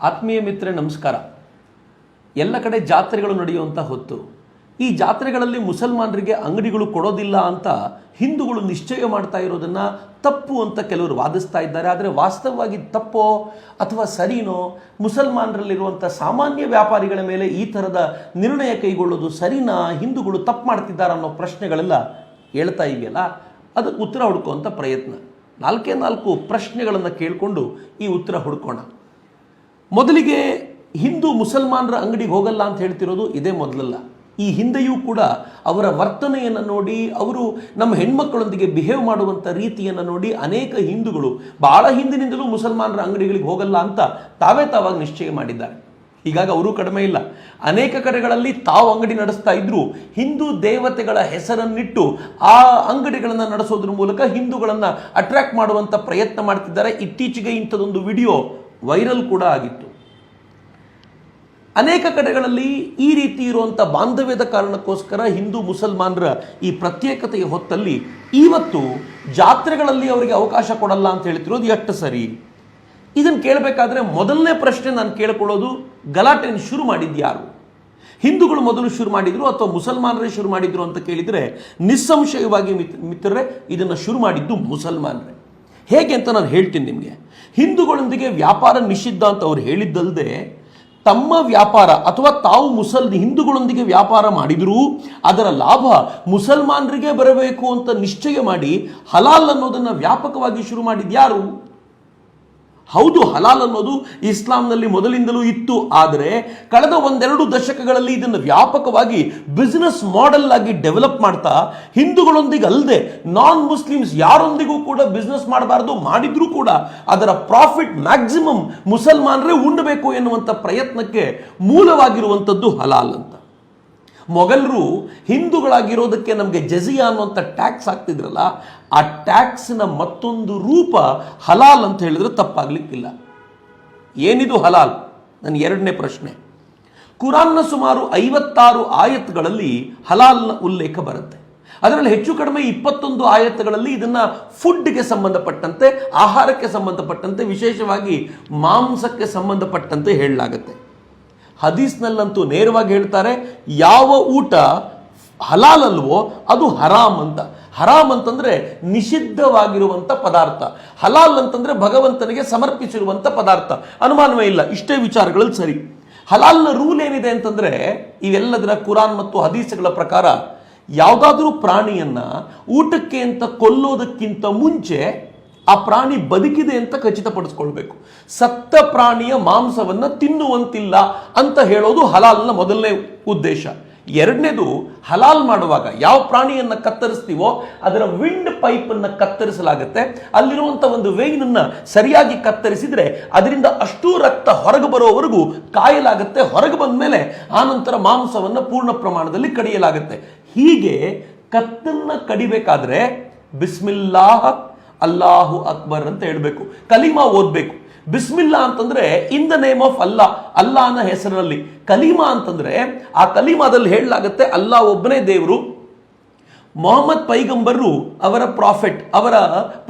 ಆತ್ಮೀಯ ಮಿತ್ರರೇ ನಮಸ್ಕಾರ. ಎಲ್ಲ ಕಡೆ ಜಾತ್ರೆಗಳು ನಡೆಯುವಂಥ ಹೊತ್ತು ಈ ಜಾತ್ರೆಗಳಲ್ಲಿ ಮುಸಲ್ಮಾನರಿಗೆ ಅಂಗಡಿಗಳು ಕೊಡೋದಿಲ್ಲ ಅಂತ ಹಿಂದೂಗಳು ನಿಶ್ಚಯ ಮಾಡ್ತಾ ಇರೋದನ್ನು ತಪ್ಪು ಅಂತ ಕೆಲವರು ವಾದಿಸ್ತಾ ಇದ್ದಾರೆ. ಆದರೆ ವಾಸ್ತವವಾಗಿ ತಪ್ಪೋ ಅಥವಾ ಸರಿನೋ, ಮುಸಲ್ಮಾನರಲ್ಲಿರುವಂಥ ಸಾಮಾನ್ಯ ವ್ಯಾಪಾರಿಗಳ ಮೇಲೆ ಈ ಥರದ ನಿರ್ಣಯ ಕೈಗೊಳ್ಳೋದು ಸರಿನಾ, ಹಿಂದೂಗಳು ತಪ್ಪು ಮಾಡ್ತಿದ್ದಾರೆ ಅನ್ನೋ ಪ್ರಶ್ನೆಗಳೆಲ್ಲ ಹೇಳ್ತಾ ಇದೆಯಲ್ಲ, ಅದಕ್ಕೆ ಉತ್ತರ ಹುಡ್ಕೋಂಥ ಪ್ರಯತ್ನ. ನಾಲ್ಕು ಪ್ರಶ್ನೆಗಳನ್ನು ಕೇಳಿಕೊಂಡು ಈ ಉತ್ತರ ಹುಡ್ಕೋಣ. ಮೊದಲಿಗೆ ಹಿಂದೂ ಮುಸಲ್ಮಾನರ ಅಂಗಡಿಗೆ ಹೋಗಲ್ಲ ಅಂತ ಹೇಳ್ತಿರೋದು ಇದೇ ಮೊದಲಲ್ಲ. ಈ ಹಿಂದೆಯೂ ಕೂಡ ಅವರ ವರ್ತನೆಯನ್ನು ನೋಡಿ, ಅವರು ನಮ್ಮ ಹೆಣ್ಮಕ್ಕಳೊಂದಿಗೆ ಬಿಹೇವ್ ಮಾಡುವಂಥ ರೀತಿಯನ್ನು ನೋಡಿ ಅನೇಕ ಹಿಂದೂಗಳು ಬಹಳ ಹಿಂದಿನಿಂದಲೂ ಮುಸಲ್ಮಾನರ ಅಂಗಡಿಗಳಿಗೆ ಹೋಗಲ್ಲ ಅಂತ ತಾವಾಗಿ ನಿಶ್ಚಯ ಮಾಡಿದ್ದಾರೆ. ಹೀಗಾಗಿ ಅವರು ಕಡಿಮೆ ಇಲ್ಲ. ಅನೇಕ ಕಡೆಗಳಲ್ಲಿ ತಾವು ಅಂಗಡಿ ನಡೆಸ್ತಾ ಇದ್ರು ಹಿಂದೂ ದೇವತೆಗಳ ಹೆಸರನ್ನಿಟ್ಟು ಆ ಅಂಗಡಿಗಳನ್ನು ನಡೆಸೋದ್ರ ಮೂಲಕ ಹಿಂದೂಗಳನ್ನು ಅಟ್ರಾಕ್ಟ್ ಮಾಡುವಂಥ ಪ್ರಯತ್ನ ಮಾಡ್ತಿದ್ದಾರೆ. ಇತ್ತೀಚೆಗೆ ಇಂಥದೊಂದು ವಿಡಿಯೋ ವೈರಲ್ ಕೂಡ ಆಗಿತ್ತು. ಅನೇಕ ಕಡೆಗಳಲ್ಲಿ ಈ ರೀತಿ ಇರುವಂಥ ಬಾಂಧವ್ಯದ ಕಾರಣಕ್ಕೋಸ್ಕರ ಹಿಂದೂ ಮುಸಲ್ಮಾನರ ಈ ಪ್ರತ್ಯೇಕತೆಯ ಹೊತ್ತಲ್ಲಿ ಇವತ್ತು ಜಾತ್ರೆಗಳಲ್ಲಿ ಅವರಿಗೆ ಅವಕಾಶ ಕೊಡಲ್ಲ ಅಂತ ಹೇಳ್ತಿರೋದು ಎಷ್ಟು ಸರಿ? ಇದನ್ನು ಕೇಳಬೇಕಾದ್ರೆ ಮೊದಲನೇ ಪ್ರಶ್ನೆ ನಾನು ಕೇಳಿಕೊಳ್ಳೋದು, ಗಲಾಟೆಯನ್ನು ಶುರು ಮಾಡಿದ್ದು ಯಾರು? ಹಿಂದೂಗಳು ಮೊದಲು ಶುರು ಮಾಡಿದ್ರು ಅಥವಾ ಮುಸಲ್ಮಾನರೇ ಶುರು ಮಾಡಿದ್ರು ಅಂತ ಕೇಳಿದರೆ ನಿಸ್ಸಂಶಯವಾಗಿ ಮಿತ್ರರೇ ಇದನ್ನು ಶುರು ಮಾಡಿದ್ದು ಮುಸಲ್ಮಾನರೇ. ಹೇಗೆ ಅಂತ ನಾನು ಹೇಳ್ತೀನಿ ನಿಮಗೆ. ಹಿಂದೂಗಳೊಂದಿಗೆ ವ್ಯಾಪಾರ ನಿಷಿದ್ಧ ಅಂತ ಅವ್ರು ಹೇಳಿದ್ದಲ್ಲದೆ, ತಮ್ಮ ವ್ಯಾಪಾರ ಅಥವಾ ತಾವು ಹಿಂದೂಗಳೊಂದಿಗೆ ವ್ಯಾಪಾರ ಮಾಡಿದರೂ ಅದರ ಲಾಭ ಮುಸಲ್ಮಾನರಿಗೆ ಬರಬೇಕು ಅಂತ ನಿಶ್ಚಯ ಮಾಡಿ ಹಲಾಲ್ ಅನ್ನೋದನ್ನು ವ್ಯಾಪಕವಾಗಿ ಶುರು ಮಾಡಿದ್ಯಾರು? ಹೌದು, ಹಲಾಲ್ ಅನ್ನೋದು ಇಸ್ಲಾಂನಲ್ಲಿ ಮೊದಲಿಂದಲೂ ಇತ್ತು. ಆದರೆ ಕಳೆದ ಒಂದೆರಡು ದಶಕಗಳಲ್ಲಿ ಇದನ್ನು ವ್ಯಾಪಕವಾಗಿ ಬಿಸ್ನೆಸ್ ಮಾಡೆಲ್ ಆಗಿ ಡೆವಲಪ್ ಮಾಡ್ತಾ ಹಿಂದೂಗಳೊಂದಿಗೆ ಅಲ್ಲದೆ ನಾನ್ ಮುಸ್ಲಿಮ್ಸ್ ಯಾರೊಂದಿಗೂ ಕೂಡ ಬಿಸ್ನೆಸ್ ಮಾಡಬಾರ್ದು, ಮಾಡಿದ್ರೂ ಕೂಡ ಅದರ ಪ್ರಾಫಿಟ್ ಮ್ಯಾಕ್ಸಿಮಮ್ ಮುಸಲ್ಮಾನರೇ ಉಂಡಬೇಕು ಎನ್ನುವಂಥ ಪ್ರಯತ್ನಕ್ಕೆ ಮೂಲವಾಗಿರುವಂಥದ್ದು ಹಲಾಲ್ ಅಂತ. ಮೊಘಲರು ಹಿಂದೂಗಳಾಗಿರೋದಕ್ಕೆ ನಮಗೆ ಜಜಿಯಾ ಅನ್ನುವಂಥ ಟ್ಯಾಕ್ಸ್ ಹಾಕ್ತಿದ್ರಲ್ಲ, ಆ ಟ್ಯಾಕ್ಸ್ನ ಮತ್ತೊಂದು ರೂಪ ಹಲಾಲ್ ಅಂತ ಹೇಳಿದ್ರೆ ತಪ್ಪಾಗ್ಲಿಕ್ಕಿಲ್ಲ. ಏನಿದು ಹಲಾಲ್? ನನ್ನ ಎರಡನೇ ಪ್ರಶ್ನೆ. ಕುರಾನ್ನ ಸುಮಾರು 56 ಆಯತ್ಗಳಲ್ಲಿ ಹಲಾಲ್ನ ಉಲ್ಲೇಖ ಬರುತ್ತೆ. ಅದರಲ್ಲಿ ಹೆಚ್ಚು ಕಡಿಮೆ 21 ಆಯತ್ಗಳಲ್ಲಿ ಇದನ್ನು ಫುಡ್ಗೆ ಸಂಬಂಧಪಟ್ಟಂತೆ, ಆಹಾರಕ್ಕೆ ಸಂಬಂಧಪಟ್ಟಂತೆ, ವಿಶೇಷವಾಗಿ ಮಾಂಸಕ್ಕೆ ಸಂಬಂಧಪಟ್ಟಂತೆ ಹೇಳಲಾಗುತ್ತೆ. ಹದೀಸ್ನಲ್ಲಂತೂ ನೇರವಾಗಿ ಹೇಳ್ತಾರೆ, ಯಾವ ಊಟ ಹಲಾಲ್ ಅಲ್ವೋ ಅದು ಹರಾಮ್ ಅಂತ. ಹರಾಮ್ ಅಂತಂದ್ರೆ ನಿಷಿದ್ಧವಾಗಿರುವಂಥ ಪದಾರ್ಥ, ಹಲಾಲ್ ಅಂತಂದ್ರೆ ಭಗವಂತನಿಗೆ ಸಮರ್ಪಿಸಿರುವಂಥ ಪದಾರ್ಥ. ಅನುಮಾನವೇ ಇಲ್ಲ, ಇಷ್ಟೇ ವಿಚಾರಗಳಲ್ಲಿ ಸರಿ. ಹಲಾಲ್ನ ರೂಲ್ ಏನಿದೆ ಅಂತಂದ್ರೆ, ಇವೆಲ್ಲದರ ಕುರಾನ್ ಮತ್ತು ಹದೀಸ್ಗಳ ಪ್ರಕಾರ ಯಾವುದಾದ್ರೂ ಪ್ರಾಣಿಯನ್ನ ಊಟಕ್ಕೆ ಅಂತ ಕೊಲ್ಲೋದಕ್ಕಿಂತ ಮುಂಚೆ ಆ ಪ್ರಾಣಿ ಬದುಕಿದೆ ಅಂತ ಖಚಿತಪಡಿಸ್ಕೊಳ್ಬೇಕು. ಸತ್ತ ಪ್ರಾಣಿಯ ಮಾಂಸವನ್ನು ತಿನ್ನುವಂತಿಲ್ಲ ಅಂತ ಹೇಳೋದು ಹಲಾಲ್ನ ಮೊದಲನೇ ಉದ್ದೇಶ. ಎರಡನೇದು, ಹಲಾಲ್ ಮಾಡುವಾಗ ಯಾವ ಪ್ರಾಣಿಯನ್ನ ಕತ್ತರಿಸ್ತೀವೋ ಅದರ ವಿಂಡ್ ಪೈಪ್ ಅನ್ನ ಕತ್ತರಿಸಲಾಗುತ್ತೆ. ಅಲ್ಲಿರುವಂಥ ಒಂದು ವೇಯ್ನನ್ನ ಸರಿಯಾಗಿ ಕತ್ತರಿಸಿದ್ರೆ ಅದರಿಂದ ಅಷ್ಟೂ ರಕ್ತ ಹೊರಗೆ ಬರೋವರೆಗೂ ಕಾಯಲಾಗುತ್ತೆ. ಹೊರಗೆ ಬಂದ ಮೇಲೆ ಆನಂತರ ಮಾಂಸವನ್ನು ಪೂರ್ಣ ಪ್ರಮಾಣದಲ್ಲಿ ಕಡಿಯಲಾಗುತ್ತೆ. ಹೀಗೆ ಕತ್ತನ್ನ ಕಡಿಬೇಕಾದ್ರೆ ಬಿಸ್ಮಿಲ್ಲಾಹ್ ಅಲ್ಲಾಹು ಅಕ್ಬರ್ ಅಂತ ಹೇಳಬೇಕು, ಕಲಿಮಾ ಓದಬೇಕು. ಬಿಸ್ಮಿಲ್ಲಾ ಅಂತಂದ್ರೆ ಇನ್ ದ ನೇಮ್ ಆಫ್ ಅಲ್ಲಾ, ಅಲ್ಲಾಹನ ಹೆಸರಿನಲ್ಲಿ. ಕಲಿಮಾ ಅಂತಂದ್ರೆ ಆ ಕಲಿಮಾದಲ್ಲಿ ಹೇಳಲಾಗುತ್ತೆ ಅಲ್ಲಾ ಒಬ್ಬನೇ ದೇವರು, ಮೊಹಮ್ಮದ್ ಪೈಗಂಬರ್ರು ಅವರ ಪ್ರಾಫೆಟ್, ಅವರ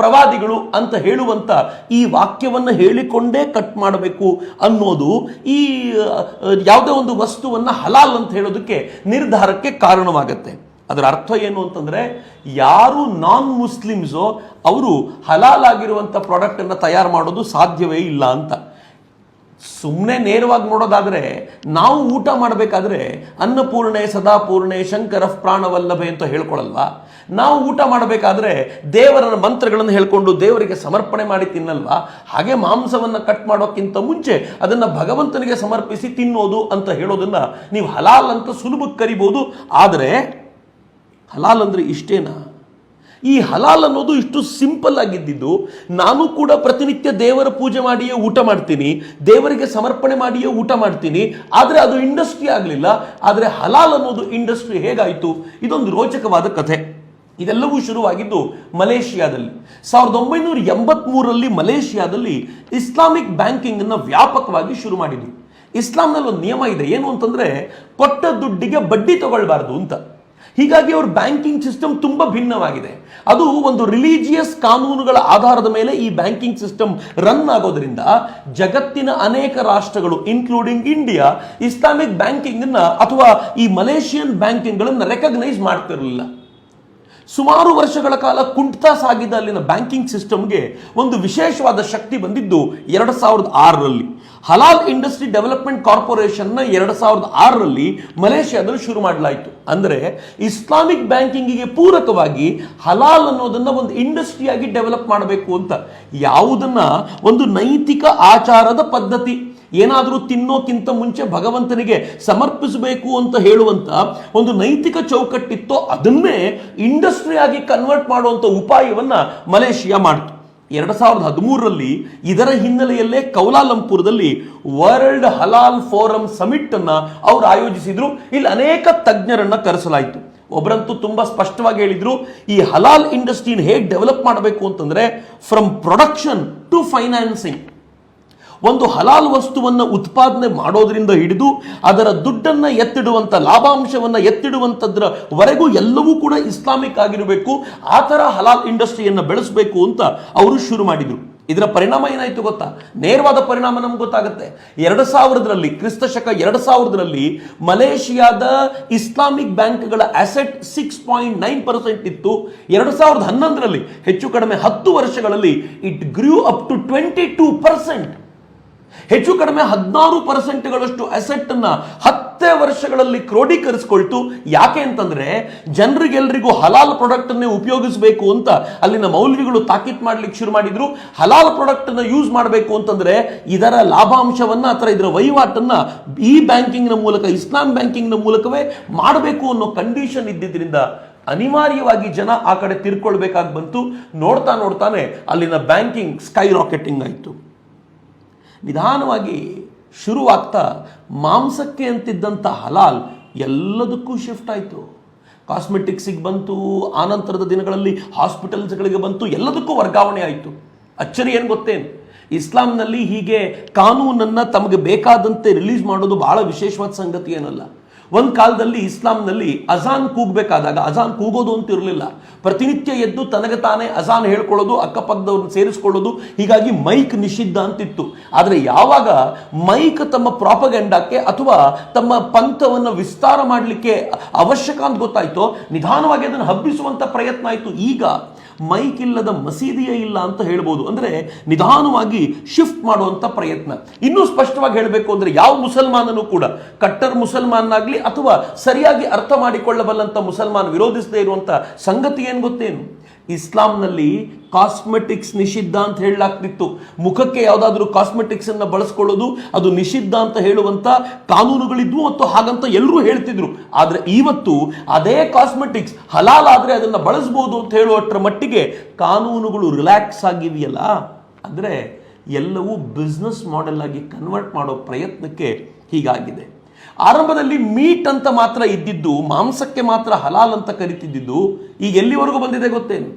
ಪ್ರವಾದಿಗಳು ಅಂತ ಹೇಳುವಂತ ಈ ವಾಕ್ಯವನ್ನು ಹೇಳಿಕೊಂಡೇ ಕಟ್ ಮಾಡಬೇಕು ಅನ್ನೋದು ಈ ಯಾವುದೇ ಒಂದು ವಸ್ತುವನ್ನ ಹಲಾಲ್ ಅಂತ ಹೇಳೋದಕ್ಕೆ ನಿರ್ಧಾರಕ್ಕೆ ಕಾರಣವಾಗುತ್ತೆ. ಅದರ ಅರ್ಥ ಏನು ಅಂತಂದ್ರೆ, ಯಾರು ನಾನ್ ಮುಸ್ಲಿಮ್ಸೋ ಅವರು ಹಲಾಲ್ ಆಗಿರುವಂಥ ಪ್ರಾಡಕ್ಟನ್ನು ತಯಾರು ಮಾಡೋದು ಸಾಧ್ಯವೇ ಇಲ್ಲ ಅಂತ. ಸುಮ್ಮನೆ ನೇರವಾಗಿ ನೋಡೋದಾದ್ರೆ, ನಾವು ಊಟ ಮಾಡಬೇಕಾದ್ರೆ ಅನ್ನಪೂರ್ಣೆ ಸದಾಪೂರ್ಣೆ ಶಂಕರ ಪ್ರಾಣವಲ್ಲಭೆ ಅಂತ ಹೇಳ್ಕೊಳಲ್ವಾ? ನಾವು ಊಟ ಮಾಡಬೇಕಾದ್ರೆ ದೇವರ ಮಂತ್ರಗಳನ್ನು ಹೇಳ್ಕೊಂಡು ದೇವರಿಗೆ ಸಮರ್ಪಣೆ ಮಾಡಿ ತಿನ್ನಲ್ವಾ? ಹಾಗೆ ಮಾಂಸವನ್ನು ಕಟ್ ಮಾಡೋಕ್ಕಿಂತ ಮುಂಚೆ ಅದನ್ನು ಭಗವಂತನಿಗೆ ಸಮರ್ಪಿಸಿ ತಿನ್ನೋದು ಅಂತ ಹೇಳೋದನ್ನ ನೀವು ಹಲಾಲ್ ಅಂತ ಸುಲಭಕ್ಕೆ ಕರಿಬಹುದು. ಆದರೆ ಹಲಾಲ್ ಅಂದ್ರೆ ಇಷ್ಟೇನಾ? ಈ ಹಲಾಲ್ ಅನ್ನೋದು ಇಷ್ಟು ಸಿಂಪಲ್ ಆಗಿದ್ದು, ನಾನು ಕೂಡ ಪ್ರತಿನಿತ್ಯ ದೇವರ ಪೂಜೆ ಮಾಡಿಯೇ ಊಟ ಮಾಡ್ತೀನಿ, ದೇವರಿಗೆ ಸಮರ್ಪಣೆ ಮಾಡಿಯೇ ಊಟ ಮಾಡ್ತೀನಿ, ಆದರೆ ಅದು ಇಂಡಸ್ಟ್ರಿ ಆಗಲಿಲ್ಲ. ಆದರೆ ಹಲಾಲ್ ಅನ್ನೋದು ಇಂಡಸ್ಟ್ರಿ ಹೇಗಾಯಿತು? ಇದೊಂದು ರೋಚಕವಾದ ಕಥೆ. ಇದೆಲ್ಲವೂ ಶುರುವಾಗಿದ್ದು ಮಲೇಷಿಯಾದಲ್ಲಿ. 1983ರಲ್ಲಿ ಮಲೇಷಿಯಾದಲ್ಲಿ ಇಸ್ಲಾಮಿಕ್ ಬ್ಯಾಂಕಿಂಗ್ ಅನ್ನು ವ್ಯಾಪಕವಾಗಿ ಶುರು ಮಾಡಿದ್ರು. ಇಸ್ಲಾಂನಲ್ಲಿ ಒಂದು ನಿಯಮ ಇದೆ, ಏನು ಅಂತಂದ್ರೆ ಕೊಟ್ಟ ದುಡ್ಡಿಗೆ ಬಡ್ಡಿ ತಗೊಳ್ಬಾರ್ದು ಅಂತ. ಹೀಗಾಗಿ ಅವ್ರ ಬ್ಯಾಂಕಿಂಗ್ ಸಿಸ್ಟಮ್ ತುಂಬಾ ಭಿನ್ನವಾಗಿದೆ. ಅದು ಒಂದು ರಿಲಿಜಿಯಸ್ ಕಾನೂನುಗಳ ಆಧಾರದ ಮೇಲೆ ಈ ಬ್ಯಾಂಕಿಂಗ್ ಸಿಸ್ಟಮ್ ರನ್ ಆಗೋದ್ರಿಂದ ಜಗತ್ತಿನ ಅನೇಕ ರಾಷ್ಟ್ರಗಳು ಇನ್ಕ್ಲೂಡಿಂಗ್ ಇಂಡಿಯಾ ಇಸ್ಲಾಮಿಕ್ ಬ್ಯಾಂಕಿಂಗ್ ಅನ್ನ ಅಥವಾ ಈ ಮಲೇಷಿಯನ್ ಬ್ಯಾಂಕಿಂಗ್ ಗಳನ್ನ ರೆಕಗ್ನೈಸ್ ಮಾಡ್ತಿರಲಿಲ್ಲ. ಸುಮಾರು ವರ್ಷಗಳ ಕಾಲ ಕುಂಠಿತ ಸಾಗಿದ ಅಲ್ಲಿನ ಬ್ಯಾಂಕಿಂಗ್ ಸಿಸ್ಟಮ್ಗೆ ಒಂದು ವಿಶೇಷವಾದ ಶಕ್ತಿ ಬಂದಿದ್ದು 2006ರಲ್ಲಿ. ಹಲಾಲ್ ಇಂಡಸ್ಟ್ರಿ ಡೆವಲಪ್ಮೆಂಟ್ ಕಾರ್ಪೊರೇಷನ್ನ 2006ರಲ್ಲಿ ಮಲೇಷಿಯಾದಲ್ಲಿ ಶುರು ಮಾಡಲಾಯಿತು. ಅಂದರೆ ಇಸ್ಲಾಮಿಕ್ ಬ್ಯಾಂಕಿಂಗಿಗೆ ಪೂರಕವಾಗಿ ಹಲಾಲ್ ಅನ್ನೋದನ್ನ ಒಂದು ಇಂಡಸ್ಟ್ರಿಯಾಗಿ ಡೆವಲಪ್ ಮಾಡಬೇಕು ಅಂತ. ಯಾವುದನ್ನ ಒಂದು ನೈತಿಕ ಆಚಾರದ ಪದ್ಧತಿ, ಏನಾದರೂ ತಿನ್ನೋಕ್ಕಿಂತ ಮುಂಚೆ ಭಗವಂತನಿಗೆ ಸಮರ್ಪಿಸಬೇಕು ಅಂತ ಹೇಳುವಂತ ಒಂದು ನೈತಿಕ ಚೌಕಟ್ಟಿತ್ತೋ ಅದನ್ನೇ ಇಂಡಸ್ಟ್ರಿಯಾಗಿ ಕನ್ವರ್ಟ್ ಮಾಡುವಂತ ಉಪಾಯವನ್ನ ಮಲೇಷಿಯಾ ಮಾಡಿತು. 2013ರಲ್ಲಿ ಇದರ ಹಿನ್ನೆಲೆಯಲ್ಲೇ ಕೌಲಾಲಂಪುರದಲ್ಲಿ ವರ್ಲ್ಡ್ ಹಲಾಲ್ ಫೋರಂ ಸಮಿಟ್ ಅನ್ನ ಅವರು ಆಯೋಜಿಸಿದ್ರು. ಇಲ್ಲಿ ಅನೇಕ ತಜ್ಞರನ್ನ ಕರೆಸಲಾಯಿತು. ಒಬ್ಬರಂತೂ ತುಂಬಾ ಸ್ಪಷ್ಟವಾಗಿ ಹೇಳಿದ್ರು, ಈ ಹಲಾಲ್ ಇಂಡಸ್ಟ್ರಿನ ಹೇಗೆ ಡೆವಲಪ್ ಮಾಡಬೇಕು ಅಂತಂದ್ರೆ ಫ್ರಮ್ ಪ್ರೊಡಕ್ಷನ್ ಟು ಫೈನಾನ್ಸಿಂಗ್, ಒಂದು ಹಲಾಲ್ ವಸ್ತುವನ್ನು ಉತ್ಪಾದನೆ ಮಾಡೋದ್ರಿಂದ ಹಿಡಿದು ಅದರ ದುಡ್ಡನ್ನ ಎತ್ತಿಡುವಂತ, ಲಾಭಾಂಶವನ್ನ ಎತ್ತಿಡುವಂತದ್ರವರೆಗೂ ಎಲ್ಲವೂ ಕೂಡ ಇಸ್ಲಾಮಿಕ್ ಆಗಿರಬೇಕು. ಆ ತರ ಹಲಾಲ್ ಇಂಡಸ್ಟ್ರಿಯನ್ನು ಬೆಳೆಸಬೇಕು ಅಂತ ಅವರು ಶುರು ಮಾಡಿದ್ರು. ಇದರ ಪರಿಣಾಮ ಏನಾಯ್ತು ಗೊತ್ತಾ? ನೇರವಾದ ಪರಿಣಾಮ ನಮ್ಗೆ ಗೊತ್ತಾಗುತ್ತೆ. 2000ರಲ್ಲಿ ಕ್ರಿಸ್ತಶಕ 2000ರಲ್ಲಿ ಮಲೇಷಿಯಾದ ಇಸ್ಲಾಮಿಕ್ ಬ್ಯಾಂಕ್ಗಳ ಅಸೆಟ್ 6.9% ಇತ್ತು. 2011ರಲ್ಲಿ ಹೆಚ್ಚು ಕಡಿಮೆ 10 ವರ್ಷಗಳಲ್ಲಿ ಇಟ್ ಗ್ರೂ ಅಪ್ ಟು 22%. ಹೆಚ್ಚು ಕಡಿಮೆ 16%ಗಳಷ್ಟು ಅಸೆಟ್ ಅನ್ನ 10 ವರ್ಷಗಳಲ್ಲಿ ಕ್ರೋಢೀಕರಿಸಿಕೊಳ್ತು. ಯಾಕೆ ಅಂತಂದ್ರೆ ಜನರಿಗೆಲ್ಲರಿಗೂ ಹಲಾಲ್ ಪ್ರಾಡಕ್ಟ್ ಅನ್ನೇ ಉಪಯೋಗಿಸಬೇಕು ಅಂತ ಅಲ್ಲಿನ ಮೌಲ್ವಿಗಳು ತಾಕೀತ್ ಮಾಡ್ಲಿಕ್ಕೆ ಶುರು ಮಾಡಿದ್ರು. ಹಲಾಲ್ ಪ್ರಾಡಕ್ಟ್ ಅನ್ನ ಯೂಸ್ ಮಾಡಬೇಕು ಅಂತಂದ್ರೆ ಇದರ ಲಾಭಾಂಶವನ್ನ ಅಥವಾ ಇದರ ವಹಿವಾಟನ್ನ ಈ ಬ್ಯಾಂಕಿಂಗ್ ನ ಮೂಲಕ, ಇಸ್ಲಾಂ ಬ್ಯಾಂಕಿಂಗ್ ನ ಮೂಲಕವೇ ಮಾಡಬೇಕು ಅನ್ನೋ ಕಂಡೀಷನ್ ಇದ್ದಿದ್ರಿಂದ ಅನಿವಾರ್ಯವಾಗಿ ಜನ ಆ ಕಡೆ ತಿರ್ಕೊಳ್ಬೇಕಾಗಿ ಬಂತು. ನೋಡ್ತಾ ನೋಡ್ತಾನೆ ಅಲ್ಲಿನ ಬ್ಯಾಂಕಿಂಗ್ ಸ್ಕೈ ರಾಕೆಟಿಂಗ್ ಆಯಿತು. ನಿಧಾನವಾಗಿ ಶುರುವಾಗ್ತಾ ಮಾಂಸಕ್ಕೆ ಅಂತಿದ್ದಂಥ ಹಲಾಲ್ ಎಲ್ಲದಕ್ಕೂ ಶಿಫ್ಟ್ ಆಯಿತು. ಕಾಸ್ಮೆಟಿಕ್ಸಿಗೆ ಬಂತು, ಆನಂತರದ ದಿನಗಳಲ್ಲಿ ಹಾಸ್ಪಿಟಲ್ಸ್ಗಳಿಗೆ ಬಂತು, ಎಲ್ಲದಕ್ಕೂ ವರ್ಗಾವಣೆ ಆಯಿತು. ಅಚ್ಚರಿ ಏನು ಗೊತ್ತೇನು? ಇಸ್ಲಾಂನಲ್ಲಿ ಹೀಗೆ ಕಾನೂನನ್ನು ತಮಗೆ ಬೇಕಾದಂತೆ ರಿಲೀಸ್ ಮಾಡೋದು ಬಹಳ ವಿಶೇಷವಾದ ಸಂಗತಿ ಏನಲ್ಲ. ಒಂದು ಕಾಲದಲ್ಲಿ ಇಸ್ಲಾಂನಲ್ಲಿ ಅಜಾನ್ ಕೂಗಬೇಕಾದಾಗ, ಅಜಾನ್ ಕೂಗೋದು ಅಂತ ಇರಲಿಲ್ಲ, ಪ್ರತಿನಿತ್ಯ ಎದ್ದು ತನಗೆ ತಾನೇ ಅಜಾನ್ ಹೇಳ್ಕೊಳ್ಳೋದು, ಅಕ್ಕಪಕ್ಕದವ್ರನ್ನ ಸೇರಿಸ್ಕೊಳ್ಳೋದು, ಹೀಗಾಗಿ ಮೈಕ್ ನಿಷಿದ್ಧ ಅಂತಿತ್ತು. ಆದರೆ ಯಾವಾಗ ಮೈಕ್ ತಮ್ಮ ಪ್ರಾಪಗೆಂಡಕ್ಕೆ ಅಥವಾ ತಮ್ಮ ಪಂಥವನ್ನು ವಿಸ್ತಾರ ಮಾಡಲಿಕ್ಕೆ ಅವಶ್ಯಕ ಅಂತ ಗೊತ್ತಾಯ್ತೋ, ನಿಧಾನವಾಗಿ ಅದನ್ನು ಹಬ್ಬಿಸುವಂತ ಪ್ರಯತ್ನ ಆಯಿತು. ಈಗ ಮೈಕ್ ಇಲ್ಲದ ಮಸೀದಿಯೇ ಇಲ್ಲ ಅಂತ ಹೇಳ್ಬೋದು. ಅಂದ್ರೆ ನಿಧಾನವಾಗಿ ಶಿಫ್ಟ್ ಮಾಡುವಂತ ಪ್ರಯತ್ನ. ಇನ್ನೂ ಸ್ಪಷ್ಟವಾಗಿ ಹೇಳಬೇಕು ಅಂದ್ರೆ ಯಾವ ಮುಸಲ್ಮಾನನು ಕೂಡ, ಕಟ್ಟರ್ ಮುಸಲ್ಮಾನಾಗ್ಲಿ ಅಥವಾ ಸರಿಯಾಗಿ ಅರ್ಥ ಮಾಡಿಕೊಳ್ಳಬಲ್ಲಂತ ಮುಸಲ್ಮಾನ್ ವಿರೋಧಿಸದೇ ಇರುವಂತ ಸಂಗತಿ ಏನ್ ಗೊತ್ತೇನು? ಇಸ್ಲಾಂನಲ್ಲಿ ಕಾಸ್ಮೆಟಿಕ್ಸ್ ನಿಷಿದ್ಧ ಅಂತ ಹೇಳಲಾಗ್ತಿತ್ತು. ಮುಖಕ್ಕೆ ಯಾವುದಾದ್ರೂ ಕಾಸ್ಮೆಟಿಕ್ಸ್ ಅನ್ನ ಬಳಸ್ಕೊಳ್ಳೋದು ಅದು ನಿಷಿದ್ಧ ಅಂತ ಹೇಳುವಂತ ಕಾನೂನುಗಳಿದ್ವು ಮತ್ತು ಹಾಗಂತ ಎಲ್ಲರೂ ಹೇಳ್ತಿದ್ರು. ಆದ್ರೆ ಇವತ್ತು ಅದೇ ಕಾಸ್ಮೆಟಿಕ್ಸ್ ಹಲಾಲ್ ಆದ್ರೆ ಅದನ್ನ ಬಳಸಬಹುದು ಅಂತ ಹೇಳುವಷ್ಟರ ಮಟ್ಟಿಗೆ ಕಾನೂನುಗಳು ರಿಲ್ಯಾಕ್ಸ್ ಆಗಿವೆಯಲ್ಲ. ಅಂದ್ರೆ ಎಲ್ಲವೂ ಬಿಸ್ನೆಸ್ ಮಾಡೆಲ್ ಆಗಿ ಕನ್ವರ್ಟ್ ಮಾಡೋ ಪ್ರಯತ್ನಕ್ಕೆ ಹೀಗಾಗಿದೆ. ಆರಂಭದಲ್ಲಿ ಮೀಟ್ ಅಂತ ಮಾತ್ರ ಇದ್ದಿದ್ದು, ಮಾಂಸಕ್ಕೆ ಮಾತ್ರ ಹಲಾಲ್ ಅಂತ ಕರಿತಿದ್ದು, ಈಗ ಎಲ್ಲಿವರೆಗೂ ಬಂದಿದೆ ಗೊತ್ತೇನು?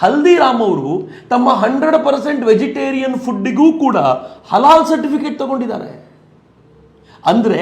ಹಲ್ದಿರಾಮ್ ಅವರು ತಮ್ಮ 100% ವೆಜಿಟೇರಿಯನ್ ಫುಡ್ಡಿಗೂ ಕೂಡ ಹಲಾಲ್ ಸರ್ಟಿಫಿಕೇಟ್ ತಗೊಂಡಿದ್ದಾರೆ. ಅಂದ್ರೆ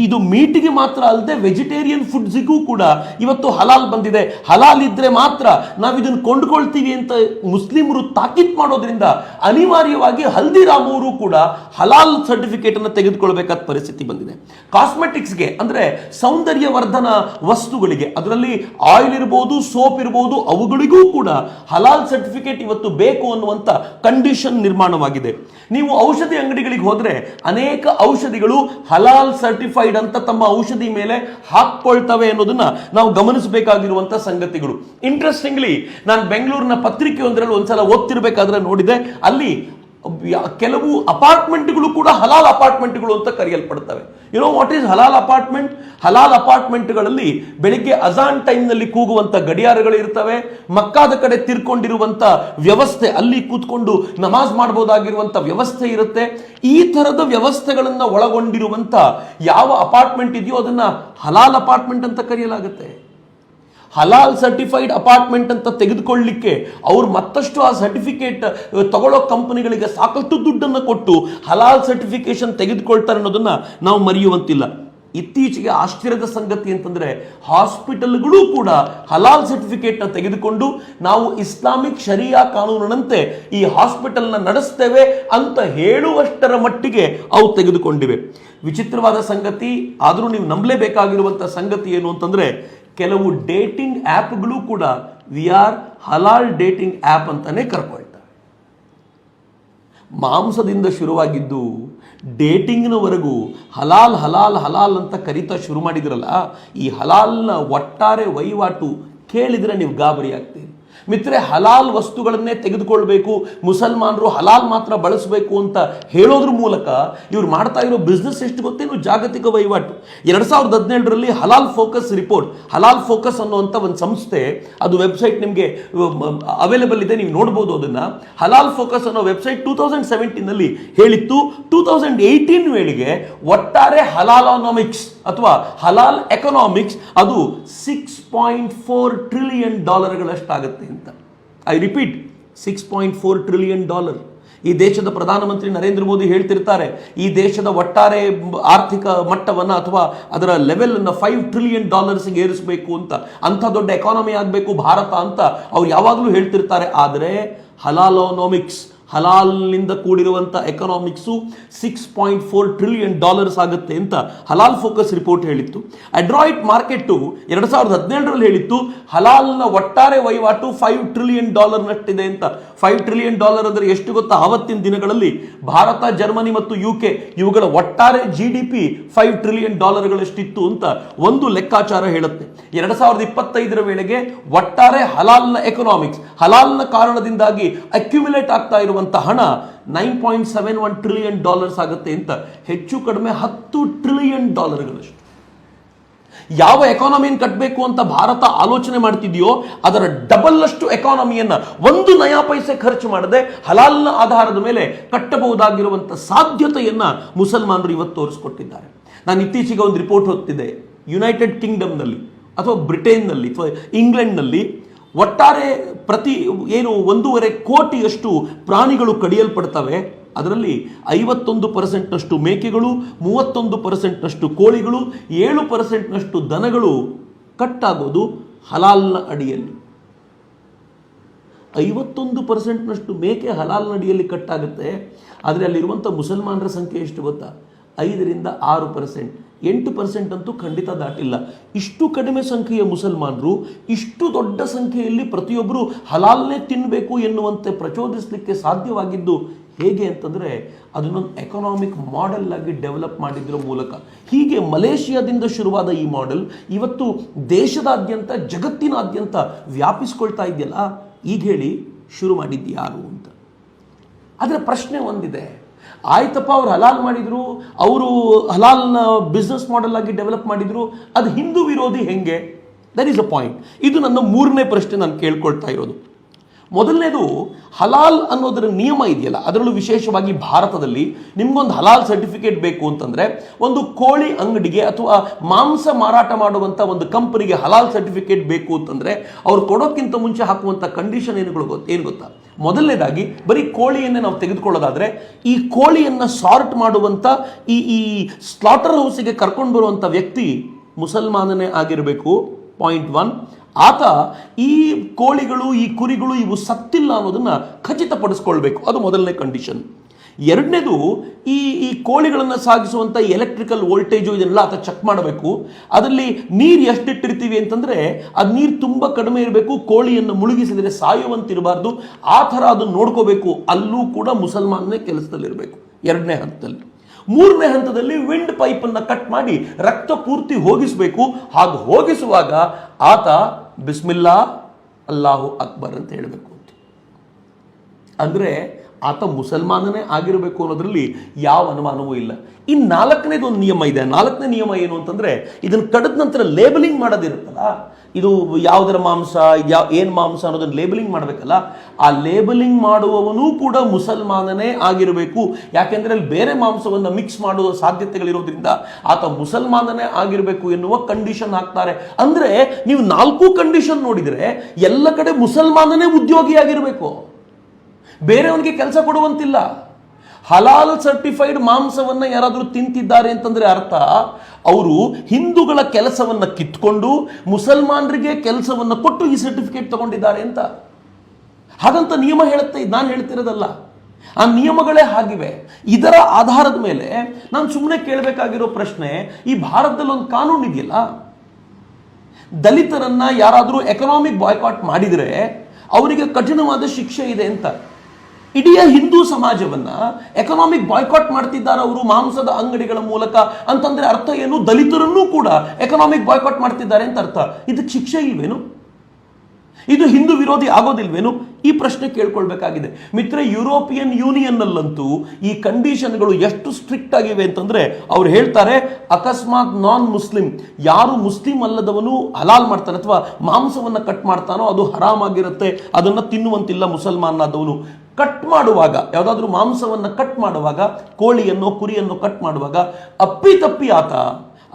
ಇದು ಮೀಟಿಗೆ ಮಾತ್ರ ಅಲ್ಲದೆ ವೆಜಿಟೇರಿಯನ್ ಫುಡ್ಸಿಗೂ ಕೂಡ ಇವತ್ತು ಹಲಾಲ್ ಬಂದಿದೆ. ಹಲಾಲ್ ಇದ್ರೆ ಮಾತ್ರ ನಾವು ಇದನ್ನು ಕೊಂಡ್ಕೊಳ್ತೀವಿ ಅಂತ ಮುಸ್ಲಿಮರು ತಾಕೀತ್ ಮಾಡೋದ್ರಿಂದ ಅನಿವಾರ್ಯವಾಗಿ ಹಲ್ದಿರಾಮ್ ಅವರು ಕೂಡ ಹಲಾಲ್ ಸರ್ಟಿಫಿಕೇಟ್ ಅನ್ನು ತೆಗೆದುಕೊಳ್ಬೇಕಾದ ಪರಿಸ್ಥಿತಿ ಬಂದಿದೆ. ಕಾಸ್ಮೆಟಿಕ್ಸ್ಗೆ ಅಂದ್ರೆ ಸೌಂದರ್ಯವರ್ಧನ ವಸ್ತುಗಳಿಗೆ, ಅದರಲ್ಲಿ ಆಯಿಲ್ ಇರಬಹುದು, ಸೋಪ್ ಇರಬಹುದು, ಅವುಗಳಿಗೂ ಕೂಡ ಹಲಾಲ್ ಸರ್ಟಿಫಿಕೇಟ್ ಇವತ್ತು ಬೇಕು ಅನ್ನುವಂತ ಕಂಡೀಷನ್ ನಿರ್ಮಾಣವಾಗಿದೆ. ನೀವು ಔಷಧಿ ಅಂಗಡಿಗಳಿಗೆ ಹೋದ್ರೆ ಅನೇಕ ಔಷಧಿಗಳು ಹಲಾಲ್ ಸರ್ಟಿಫೈಡ್ ಅಂತ ತಮ್ಮ ಔಷಧಿ ಮೇಲೆ ಹಾಕ್ಕೊಳ್ತವೆ ಅನ್ನೋದನ್ನ ನಾವು ಗಮನಿಸಬೇಕಾಗಿರುವಂತಹ ಸಂಗತಿಗಳು. ಇಂಟ್ರೆಸ್ಟಿಂಗ್ಲಿ ನಾನು ಬೆಂಗಳೂರಿನ ಪತ್ರಿಕೆಯೊಂದರಲ್ಲಿ ಒಂದ್ಸಲ ಓದ್ತಿರ್ಬೇಕಾದ್ರೆ ನೋಡಿದೆ, ಅಲ್ಲಿ ಕೆಲವು ಅಪಾರ್ಟ್ಮೆಂಟ್ಗಳು ಕೂಡ ಹಲಾಲ್ ಅಪಾರ್ಟ್ಮೆಂಟ್ಗಳು ಅಂತ ಕರೆಯಲ್ಪಡ್ತವೆ. ಯು ನೋ ವಾಟ್ ಈಸ್ ಹಲಾಲ್ ಅಪಾರ್ಟ್ಮೆಂಟ್? ಹಲಾಲ್ ಅಪಾರ್ಟ್ಮೆಂಟ್ಗಳಲ್ಲಿ ಬೆಳಿಗ್ಗೆ ಅಜಾನ್ ಟೈಮ್ನಲ್ಲಿ ಕೂಗುವಂತ ಗಡಿಯಾರಗಳು ಇರ್ತವೆ, ಮಕ್ಕಾದ ಕಡೆ ತಿರ್ಕೊಂಡಿರುವಂತ ವ್ಯವಸ್ಥೆ, ಅಲ್ಲಿ ಕೂತ್ಕೊಂಡು ನಮಾಜ್ ಮಾಡಬಹುದಾಗಿರುವಂತ ವ್ಯವಸ್ಥೆ ಇರುತ್ತೆ. ಈ ತರದ ವ್ಯವಸ್ಥೆಗಳನ್ನ ಒಳಗೊಂಡಿರುವಂತ ಯಾವ ಅಪಾರ್ಟ್ಮೆಂಟ್ ಇದೆಯೋ ಅದನ್ನ ಹಲಾಲ್ ಅಪಾರ್ಟ್ಮೆಂಟ್ ಅಂತ ಕರೆಯಲಾಗುತ್ತೆ. ಹಲಾಲ್ ಸರ್ಟಿಫೈಡ್ ಅಪಾರ್ಟ್ಮೆಂಟ್ ಅಂತ ತೆಗೆದುಕೊಳ್ಳಲಿಕ್ಕೆ ಅವ್ರು ಮತ್ತಷ್ಟು ಆ ಸರ್ಟಿಫಿಕೇಟ್ ತಗೊಳ್ಳೋ ಕಂಪನಿಗಳಿಗೆ ಸಾಕಷ್ಟು ದುಡ್ಡನ್ನು ಕೊಟ್ಟು ಹಲಾಲ್ ಸರ್ಟಿಫಿಕೇಶನ್ ತೆಗೆದುಕೊಳ್ತಾರೆ ಅನ್ನೋದನ್ನ ನಾವು ಮರೆಯುವಂತಿಲ್ಲ. ಇತ್ತೀಚೆಗೆ ಆಶ್ಚರ್ಯದ ಸಂಗತಿ ಅಂತಂದ್ರೆ ಹಾಸ್ಪಿಟಲ್ಗಳು ಕೂಡ ಹಲಾಲ್ ಸರ್ಟಿಫಿಕೇಟ್ ನ ತೆಗೆದುಕೊಂಡು ನಾವು ಇಸ್ಲಾಮಿಕ್ ಶರಿಯಾ ಕಾನೂನಿನಂತೆ ಈ ಹಾಸ್ಪಿಟಲ್ನ ನಡೆಸ್ತೇವೆ ಅಂತ ಹೇಳುವಷ್ಟರ ಮಟ್ಟಿಗೆ ಅವು ತೆಗೆದುಕೊಂಡಿವೆ. ವಿಚಿತ್ರವಾದ ಸಂಗತಿ, ಆದರೂ ನೀವು ನಂಬಲೇಬೇಕಾಗಿರುವಂತಹ ಸಂಗತಿ ಏನು ಅಂತಂದ್ರೆ ಕೆಲವು ಡೇಟಿಂಗ್ ಆ್ಯಪ್ಗಳು ಕೂಡ we are halal dating app ಅಂತಾನೆ ಕರ್ಕೊಳ್ತಾರೆ. ಮಾಂಸದಿಂದ ಶುರುವಾಗಿದ್ದು ಡೇಟಿಂಗ್ನವರೆಗೂ ಹಲಾಲ್ ಹಲಾಲ್ ಹಲಾಲ್ ಅಂತ ಕರೀತಾ ಶುರು ಮಾಡಿದ್ರಲ್ಲ, ಈ ಹಲಾಲ್ನ ಒಟ್ಟಾರೆ ವಹಿವಾಟು ಕೇಳಿದರೆ ನೀವು ಗಾಬರಿ ಆಗ್ತೀರಿ. ಮಿತ್ರೆ, ಹಲಾಲ್ ವಸ್ತುಗಳನ್ನೇ ತೆಗೆದುಕೊಳ್ಬೇಕು, ಮುಸಲ್ಮಾನರು ಹಲಾಲ್ ಮಾತ್ರ ಬಳಸಬೇಕು ಅಂತ ಹೇಳೋದ್ರ ಮೂಲಕ ಇವ್ರು ಮಾಡ್ತಾ ಇರೋ ಬಿಸ್ನೆಸ್ ಎಷ್ಟು ಗೊತ್ತೇನು? ಜಾಗತಿಕ ವಹಿವಾಟು. 2017ರಲ್ಲಿ ಹಲಾಲ್ ಫೋಕಸ್ ರಿಪೋರ್ಟ್, ಹಲಾಲ್ ಫೋಕಸ್ ಅನ್ನುವಂಥ ಒಂದು ಸಂಸ್ಥೆ, ಅದು ವೆಬ್ಸೈಟ್ ನಿಮಗೆ ಅವೈಲೇಬಲ್ ಇದೆ, ನೀವು ನೋಡ್ಬೋದು ಅದನ್ನ. ಹಲಾಲ್ ಫೋಕಸ್ ಅನ್ನೋ ವೆಬ್ಸೈಟ್ 2017ನಲ್ಲಿ ಹೇಳಿತ್ತು 2018 ವೇಳೆಗೆ ಒಟ್ಟಾರೆ ಹಲಾಲೋನಾಮಿಕ್ಸ್ ಅಥವಾ ಹಲಾಲ್ ಎಕನಾಮಿಕ್ಸ್ ಅದು $6.4 ಟ್ರಿಲಿಯನ್ ಗಳಷ್ಟಾಗುತ್ತೆ ಅಂತ. I repeat, $6.4 trillion. ಈ ದೇಶದ ಪ್ರಧಾನಮಂತ್ರಿ ನರೇಂದ್ರ ಮೋದಿ ಹೇಳ್ತಿರ್ತಾರೆ, ಈ ದೇಶದ ಒಟ್ಟಾರೆ ಆರ್ಥಿಕ ಮಟ್ಟವನ್ನು ಅಥವಾ ಅದರ ಲೆವೆಲ್ ಅನ್ನು $5 ಟ್ರಿಲಿಯನ್ ಏರಿಸಬೇಕು ಅಂತ, ಅಂಥ ದೊಡ್ಡ ಎಕಾನಮಿ ಆಗಬೇಕು ಭಾರತ ಅಂತ ಅವ್ರು ಯಾವಾಗಲೂ ಹೇಳ್ತಿರ್ತಾರೆ. ಆದರೆ ಹಲಾಲೋನಾಮಿಕ್ಸ್, ಹಲಾಲ್ನಿಂದ ಕೂಡಿರುವಂಥ ಎಕನಾಮಿಕ್ಸು $6.4 ಟ್ರಿಲಿಯನ್ ಆಗುತ್ತೆ ಅಂತ ಹಲಾಲ್ ಫೋಕಸ್ ರಿಪೋರ್ಟ್ ಹೇಳಿತ್ತು. ಅಡ್ರಾಯ್ಟ್ ಮಾರ್ಕೆಟ್ಟು 2017ರಲ್ಲಿ ಹೇಳಿತ್ತು ಹಲಾಲ್ನ ಒಟ್ಟಾರೆ ವಹಿವಾಟು $5 ಟ್ರಿಲಿಯನ್ ನಷ್ಟಿದೆ ಅಂತ. $5 ಟ್ರಿಲಿಯನ್ ಅಂದರೆ ಎಷ್ಟು ಗೊತ್ತಾ? ಆವತ್ತಿನ ದಿನಗಳಲ್ಲಿ ಭಾರತ, ಜರ್ಮನಿ ಮತ್ತು UK ಇವುಗಳ ಒಟ್ಟಾರೆ GDP $5 ಟ್ರಿಲಿಯನ್ ಗಳಷ್ಟಿತ್ತು ಅಂತ ಒಂದು ಲೆಕ್ಕಾಚಾರ ಹೇಳುತ್ತೆ. 2025ರ ವೇಳೆಗೆ ಒಟ್ಟಾರೆ ಹಲಾಲ್ನ ಎಕನಾಮಿಕ್ಸ್, ಹಲಾಲ್ನ ಕಾರಣದಿಂದಾಗಿ ಅಕ್ಯುಮುಲೇಟ್ ಆಗ್ತಾ ಇರುವಂತ ಹಣ $9.71 ಟ್ರಿಲಿಯನ್ ಆಗುತ್ತೆ ಅಂತ. ಹೆಚ್ಚು ಕಡಿಮೆ $10 ಟ್ರಿಲಿಯನ್ ಗಳಷ್ಟು. ಯಾವ ಎಕಾನಮಿಯನ್ನು ಕಟ್ಟಬೇಕು ಅಂತ ಭಾರತ ಆಲೋಚನೆ ಮಾಡ್ತಿದೆಯೋ ಅದರ ಡಬಲ್ ಅಷ್ಟು ಎಕಾನಮಿಯನ್ನ ಒಂದು ನಯಾ ಪೈಸೆ ಖರ್ಚು ಮಾಡದೆ ಹಲಾಲ್ನ ಆಧಾರದ ಮೇಲೆ ಕಟ್ಟಬಹುದಾಗಿರುವಂತ ಸಾಧ್ಯತೆಯನ್ನ ಮುಸಲ್ಮಾನರು ಇವತ್ತು ತೋರಿಸಿಕೊಟ್ಟಿದ್ದಾರೆ. ನಾನು ಇತ್ತೀಚೆಗೆ ಒಂದು ರಿಪೋರ್ಟ್ ಓದ್ತಿದ್ದೆ, ಯುನೈಟೆಡ್ ಕಿಂಗ್ಡಮ್ನಲ್ಲಿ ಅಥವಾ ಬ್ರಿಟನ್ನಲ್ಲಿ ಅಥವಾ ಇಂಗ್ಲೆಂಡ್ನಲ್ಲಿ ಒಟ್ಟಾರೆ ಪ್ರತಿ 1.5 ಕೋಟಿಯಷ್ಟು ಪ್ರಾಣಿಗಳು ಕಡಿಯಲ್ಪಡ್ತವೆ. ಅದರಲ್ಲಿ 51% ಮೇಕೆಗಳು, 31% ಕೋಳಿಗಳು, 7% ದನಗಳು ಕಟ್ಟಾಗೋದು ಹಲಾಲ್ನ ಅಡಿಯಲ್ಲಿ. 51% ಮೇಕೆ ಹಲಾಲ್ನ ಅಡಿಯಲ್ಲಿ ಕಟ್ಟಾಗುತ್ತೆ. ಆದರೆ ಅಲ್ಲಿರುವಂಥ ಮುಸಲ್ಮಾನರ ಸಂಖ್ಯೆ ಎಷ್ಟು ಗೊತ್ತಾ? 5ರಿಂದ 6%, 8% ಅಂತೂ ಖಂಡಿತ ದಾಟಿಲ್ಲ. ಇಷ್ಟು ಕಡಿಮೆ ಸಂಖ್ಯೆಯ ಮುಸಲ್ಮಾನರು ಇಷ್ಟು ದೊಡ್ಡ ಸಂಖ್ಯೆಯಲ್ಲಿ ಪ್ರತಿಯೊಬ್ಬರು ಹಲಾಲ್ನೇ ತಿನ್ನಬೇಕು ಎನ್ನುವಂತೆ ಪ್ರಚೋದಿಸಲಿಕ್ಕೆ ಸಾಧ್ಯವಾಗಿದ್ದು ಹೇಗೆ ಅಂತಂದರೆ ಅದನ್ನೊಂದು ಎಕನಾಮಿಕ್ ಮಾಡೆಲ್ ಆಗಿ ಡೆವಲಪ್ ಮಾಡಿದ್ರ ಮೂಲಕ. ಹೀಗೆ ಮಲೇಷಿಯಾದಿಂದ ಶುರುವಾದ ಈ ಮಾಡೆಲ್ ಇವತ್ತು ದೇಶದಾದ್ಯಂತ, ಜಗತ್ತಿನಾದ್ಯಂತ ವ್ಯಾಪಿಸ್ಕೊಳ್ತಾ ಇದೆಯಲ್ಲ. ಈಗ ಹೇಳಿ, ಶುರು ಮಾಡಿದ್ದು ಯಾರು ಅಂತ. ಆದರೆ ಪ್ರಶ್ನೆ ಒಂದಿದೆ, ಆಯ್ತಪ್ಪ ಅವ್ರು ಹಲಾಲ್ ಮಾಡಿದ್ರು, ಅವರು ಹಲಾಲ್ನ ಬಿಸ್ನೆಸ್ ಮಾಡೆಲ್ ಆಗಿ ಡೆವಲಪ್ ಮಾಡಿದ್ರು, ಅದು ಹಿಂದೂ ವಿರೋಧಿ ಹೆಂಗೆ? That is a point. ಇದು ನನ್ನ 3ನೇ ಪ್ರಶ್ನೆ ನಾನು ಕೇಳ್ಕೊಳ್ತಾ ಇರೋದು. ಮೊದಲನೇದು, ಹಲಾಲ್ ಅನ್ನೋದರ ನಿಯಮ ಇದೆಯಲ್ಲ, ಅದರಲ್ಲೂ ವಿಶೇಷವಾಗಿ ಭಾರತದಲ್ಲಿ ನಿಮ್ಗೊಂದು ಹಲಾಲ್ ಸರ್ಟಿಫಿಕೇಟ್ ಬೇಕು ಅಂತಂದ್ರೆ ಒಂದು ಕೋಳಿ ಅಂಗಡಿಗೆ ಅಥವಾ ಮಾಂಸ ಮಾರಾಟ ಮಾಡುವಂತ ಒಂದು ಕಂಪನಿಗೆ ಹಲಾಲ್ ಸರ್ಟಿಫಿಕೇಟ್ ಬೇಕು ಅಂತಂದ್ರೆ ಅವ್ರು ಕೊಡೋಕ್ಕಿಂತ ಮುಂಚೆ ಹಾಕುವಂತ ಕಂಡೀಷನ್ ಏನು ಗೊತ್ತಾ? ಮೊದಲನೇದಾಗಿ ಬರೀ ಕೋಳಿಯನ್ನೇ ನಾವು ತೆಗೆದುಕೊಳ್ಳೋದಾದ್ರೆ ಈ ಕೋಳಿಯನ್ನ ಸಾರ್ಟ್ ಮಾಡುವಂತ ಈ ಸ್ಲಾಟರ್ ಹೌಸಿಗೆ ಕರ್ಕೊಂಡು ಬರುವಂತ ವ್ಯಕ್ತಿ ಮುಸಲ್ಮಾನನೇ ಆಗಿರಬೇಕು. ಪಾಯಿಂಟ್ 1. ಆತ ಈ ಕೋಳಿಗಳು, ಈ ಕುರಿಗಳು ಇವು ಸತ್ತಿಲ್ಲ ಅನ್ನೋದನ್ನ ಖಚಿತಪಡಿಸ್ಕೊಳ್ಬೇಕು. ಅದು ಮೊದಲನೇ ಕಂಡೀಷನ್. ಎರಡನೇದು, ಈ ಕೋಳಿಗಳನ್ನು ಸಾಗಿಸುವಂಥ ಎಲೆಕ್ಟ್ರಿಕಲ್ ವೋಲ್ಟೇಜು ಇದನ್ನೆಲ್ಲ ಆತ ಚೆಕ್ ಮಾಡಬೇಕು. ಅದರಲ್ಲಿ ನೀರು ಎಷ್ಟಿಟ್ಟಿರ್ತೀವಿ ಅಂತಂದರೆ ಅದು ನೀರು ತುಂಬ ಕಡಿಮೆ ಇರಬೇಕು, ಕೋಳಿಯನ್ನು ಮುಳುಗಿಸಿದರೆ ಸಾಯುವಂತಿರಬಾರ್ದು, ಆ ಥರ ಅದನ್ನು ನೋಡ್ಕೋಬೇಕು. ಅಲ್ಲೂ ಕೂಡ ಮುಸಲ್ಮಾನನೇ ಕೆಲಸದಲ್ಲಿರಬೇಕು 2ನೇ ಹಂತದಲ್ಲಿ. 3ನೇ ಹಂತದಲ್ಲಿ ವಿಂಡ್ ಪೈಪನ್ನು ಕಟ್ ಮಾಡಿ ರಕ್ತ ಪೂರ್ತಿ ಹೋಗಿಸಬೇಕು. ಹಾಗೆ ಹೋಗಿಸುವಾಗ ಆತ ಬಿಸ್ಮಿಲ್ಲಾ ಅಲ್ಲಾಹು ಅಕ್ಬರ್ ಅಂತ ಹೇಳಬೇಕು ಅಂತ. ಅಂದರೆ ಆತ ಮುಸಲ್ಮಾನನೇ ಆಗಿರಬೇಕು ಅನ್ನೋದ್ರಲ್ಲಿ ಯಾವ ಅನುಮಾನವೂ ಇಲ್ಲ. ಇನ್ನು 4ನೇದು ಒಂದು ನಿಯಮ ಇದೆ. 4ನೇ ನಿಯಮ ಏನು ಅಂತಂದ್ರೆ, ಇದನ್ನು ಕಡಿದ ನಂತರ ಲೇಬಲಿಂಗ್ ಮಾಡೋದಿರುತ್ತಲ್ಲ, ಇದು ಯಾವುದರ ಮಾಂಸ, ಏನು ಮಾಂಸ ಅನ್ನೋದನ್ನು ಲೇಬಲಿಂಗ್ ಮಾಡಬೇಕಲ್ಲ, ಆ ಲೇಬಲಿಂಗ್ ಮಾಡುವವನೂ ಕೂಡ ಮುಸಲ್ಮಾನನೇ ಆಗಿರಬೇಕು. ಯಾಕೆಂದ್ರೆ ಅಲ್ಲಿ ಬೇರೆ ಮಾಂಸವನ್ನು ಮಿಕ್ಸ್ ಮಾಡುವ ಸಾಧ್ಯತೆಗಳಿರೋದ್ರಿಂದ ಆತ ಮುಸಲ್ಮಾನನೇ ಆಗಿರಬೇಕು ಎನ್ನುವ ಕಂಡೀಷನ್ ಹಾಕ್ತಾರೆ. ಅಂದ್ರೆ ನೀವು 4 ಕಂಡೀಷನ್ ನೋಡಿದರೆ ಎಲ್ಲ ಕಡೆ ಮುಸಲ್ಮಾನನೇ ಉದ್ಯೋಗಿಯಾಗಿರಬೇಕು, ಬೇರೆಯವನಿಗೆ ಕೆಲಸ ಕೊಡುವಂತಿಲ್ಲ. ಹಲಾಲ್ ಸರ್ಟಿಫೈಡ್ ಮಾಂಸವನ್ನ ಯಾರಾದರೂ ತಿಂತಿದ್ದಾರೆ ಅಂತಂದ್ರೆ ಅರ್ಥ ಅವರು ಹಿಂದೂಗಳ ಕೆಲಸವನ್ನ ಕಿತ್ಕೊಂಡು ಮುಸಲ್ಮಾನರಿಗೆ ಕೆಲಸವನ್ನ ಕೊಟ್ಟು ಈ ಸರ್ಟಿಫಿಕೇಟ್ ತಗೊಂಡಿದ್ದಾರೆ ಅಂತ. ಹಾಗಂತ ನಿಯಮ ಹೇಳುತ್ತೆ, ನಾನು ಹೇಳ್ತಿರೋದಲ್ಲ, ಆ ನಿಯಮಗಳೇ ಹಾಗಿವೆ. ಇದರ ಆಧಾರದ ಮೇಲೆ ನಾನು ಸುಮ್ಮನೆ ಕೇಳಬೇಕಾಗಿರೋ ಪ್ರಶ್ನೆ, ಈ ಭಾರತದಲ್ಲಿ ಒಂದು ಕಾನೂನು ಇದೆಯಲ್ಲ, ದಲಿತರನ್ನ ಯಾರಾದರೂ ಎಕನಾಮಿಕ್ ಬಾಯ್ಕಾಟ್ ಮಾಡಿದರೆ ಅವರಿಗೆ ಕಠಿಣವಾದ ಶಿಕ್ಷೆ ಇದೆ ಅಂತ. ಇಡೀ ಹಿಂದೂ ಸಮಾಜವನ್ನ ಎಕನಾಮಿಕ್ ಬಾಯ್ಕಾಟ್ ಮಾಡ್ತಿದ್ದಾರೆ ಅವರು ಮಾಂಸದ ಅಂಗಡಿಗಳ ಮೂಲಕ ಅಂತಂದ್ರೆ ಅರ್ಥ ಏನು? ದಲಿತರನ್ನೂ ಕೂಡ ಎಕನಾಮಿಕ್ ಬಾಯ್ಕಾಟ್ ಮಾಡ್ತಿದ್ದಾರೆ ಅಂತ ಅರ್ಥ. ಇದಕ್ಕೆ ಶಿಕ್ಷೆ ಇಲ್ವೇನು? ಇದು ಹಿಂದೂ ವಿರೋಧಿ ಆಗೋದಿಲ್ವೇನು? ಈ ಪ್ರಶ್ನೆ ಕೇಳ್ಕೊಳ್ಬೇಕಾಗಿದೆ ಮಿತ್ರ. ಯುರೋಪಿಯನ್ ಯೂನಿಯನ್ ನಲ್ಲಂತೂ ಈ ಕಂಡೀಷನ್ಗಳು ಎಷ್ಟು ಸ್ಟ್ರಿಕ್ಟ್ ಆಗಿವೆ ಅಂತಂದ್ರೆ ಅವ್ರು ಹೇಳ್ತಾರೆ, ಅಕಸ್ಮಾತ್ ನಾನ್ ಮುಸ್ಲಿಂ ಯಾರು ಮುಸ್ಲಿಂ ಅಲ್ಲದವನು ಹಲಾಲ್ ಮಾಡ್ತಾನೆ ಅಥವಾ ಮಾಂಸವನ್ನ ಕಟ್ ಮಾಡ್ತಾನೋ ಅದು ಹರಾಮಾಗಿರುತ್ತೆ, ಅದನ್ನ ತಿನ್ನುವಂತಿಲ್ಲ ಮುಸಲ್ಮಾನಾದವನು. ಕಟ್ ಮಾಡುವಾಗ, ಯಾವುದಾದ್ರೂ ಮಾಂಸವನ್ನು ಕಟ್ ಮಾಡುವಾಗ, ಕೋಳಿಯನ್ನು ಕುರಿಯನ್ನು ಕಟ್ ಮಾಡುವಾಗ ಅಪ್ಪಿತಪ್ಪಿ ಆತ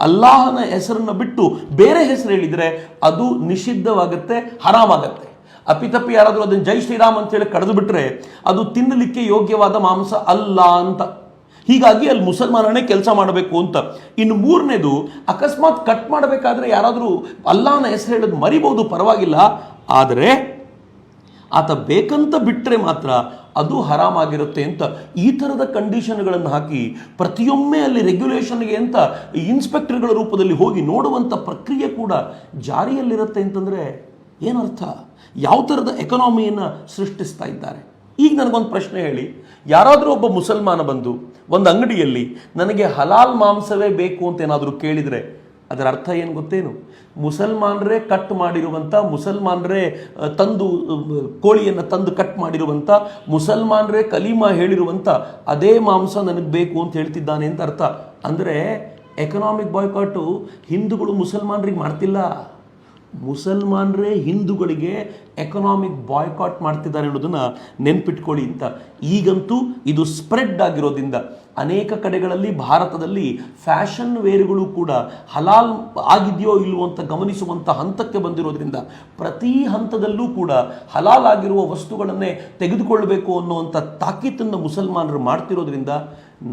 ಅಲ್ಲಾಹನ ಹೆಸರನ್ನು ಬಿಟ್ಟು ಬೇರೆ ಹೆಸರು ಹೇಳಿದರೆ ಅದು ನಿಷಿದ್ಧವಾಗುತ್ತೆ, ಹರಾಮಾಗತ್ತೆ. ಅಪ್ಪಿತಪ್ಪಿ ಯಾರಾದರೂ ಅದನ್ನು ಜೈ ಶ್ರೀರಾಮ್ ಅಂತೇಳಿ ಕಳೆದು ಬಿಟ್ರೆ ಅದು ತಿನ್ನಲಿಕ್ಕೆ ಯೋಗ್ಯವಾದ ಮಾಂಸ ಅಲ್ಲ ಅಂತ. ಹೀಗಾಗಿ ಅಲ್ಲಿ ಮುಸಲ್ಮಾನನೇ ಕೆಲಸ ಮಾಡಬೇಕು ಅಂತ. ಇನ್ನು ಮೂರನೇದು, ಅಕಸ್ಮಾತ್ ಕಟ್ ಮಾಡಬೇಕಾದ್ರೆ ಯಾರಾದರೂ ಅಲ್ಲಾಹನ ಹೆಸರು ಹೇಳೋದು ಮರಿಬಹುದು, ಪರವಾಗಿಲ್ಲ, ಆದರೆ ಆತ ಬೇಕಂತ ಬಿಟ್ಟರೆ ಮಾತ್ರ ಅದು ಹರಾಮಾಗಿರುತ್ತೆ ಅಂತ. ಈ ಥರದ ಕಂಡೀಷನ್ಗಳನ್ನು ಹಾಕಿ ಪ್ರತಿಯೊಮ್ಮೆ ಅಲ್ಲಿ ರೆಗ್ಯುಲೇಷನ್ಗೆ ಅಂತ ಇನ್ಸ್ಪೆಕ್ಟರ್ಗಳ ರೂಪದಲ್ಲಿ ಹೋಗಿ ನೋಡುವಂಥ ಪ್ರಕ್ರಿಯೆ ಕೂಡ ಜಾರಿಯಲ್ಲಿರುತ್ತೆ ಅಂತಂದರೆ ಏನರ್ಥ? ಯಾವ ಥರದ ಎಕನಾಮಿಯನ್ನು ಸೃಷ್ಟಿಸ್ತಾ ಇದ್ದಾರೆ? ಈಗ ನನಗೊಂದು ಪ್ರಶ್ನೆ ಹೇಳಿ, ಯಾರಾದರೂ ಒಬ್ಬ ಮುಸಲ್ಮಾನ ಬಂದು ಒಂದು ಅಂಗಡಿಯಲ್ಲಿ ನನಗೆ ಹಲಾಲ್ ಮಾಂಸವೇ ಬೇಕು ಅಂತ ಏನಾದರೂ ಕೇಳಿದರೆ ಅದರ ಅರ್ಥ ಏನು ಗೊತ್ತೇನು? ಮುಸಲ್ಮಾನರೇ ಕಟ್ ಮಾಡಿರುವಂಥ, ಮುಸಲ್ಮಾನರೇ ತಂದು ಕೋಳಿಯನ್ನು ತಂದು ಕಟ್ ಮಾಡಿರುವಂಥ, ಮುಸಲ್ಮಾನರೇ ಕಲೀಮಾ ಹೇಳಿರುವಂಥ ಅದೇ ಮಾಂಸ ನನಗೆ ಬೇಕು ಅಂತ ಹೇಳ್ತಿದ್ದಾನೆ ಅಂತ ಅರ್ಥ. ಅಂದರೆ ಎಕನಾಮಿಕ್ ಬಾಯ್ಕಾಟು ಹಿಂದೂಗಳು ಮುಸಲ್ಮಾನರಿಗೆ ಮಾಡ್ತಿಲ್ಲ, ಮುಸಲ್ಮಾನರೇ ಹಿಂದೂಗಳಿಗೆ ಎಕನಾಮಿಕ್ ಬಾಯ್ಕಾಟ್ ಮಾಡ್ತಿದ್ದಾರೆ ಅನ್ನೋದನ್ನು ನೆನ್ಪಿಟ್ಕೊಳ್ಳಿ ಅಂತ. ಈಗಂತೂ ಇದು ಸ್ಪ್ರೆಡ್ ಆಗಿರೋದ್ರಿಂದ ಅನೇಕ ಕಡೆಗಳಲ್ಲಿ ಭಾರತದಲ್ಲಿ ಫ್ಯಾಷನ್ ವೇರ್ಗಳು ಕೂಡ ಹಲಾಲ್ ಆಗಿದೆಯೋ ಇಲ್ವೋ ಅಂತ ಗಮನಿಸುವಂಥ ಹಂತಕ್ಕೆ ಬಂದಿರೋದ್ರಿಂದ ಪ್ರತಿ ಹಂತದಲ್ಲೂ ಕೂಡ ಹಲಾಲ್ ಆಗಿರುವ ವಸ್ತುಗಳನ್ನೇ ತೆಗೆದುಕೊಳ್ಳಬೇಕು ಅನ್ನುವಂಥ ತಾಕೀತನ್ನು ಮುಸಲ್ಮಾನರು ಮಾಡ್ತಿರೋದ್ರಿಂದ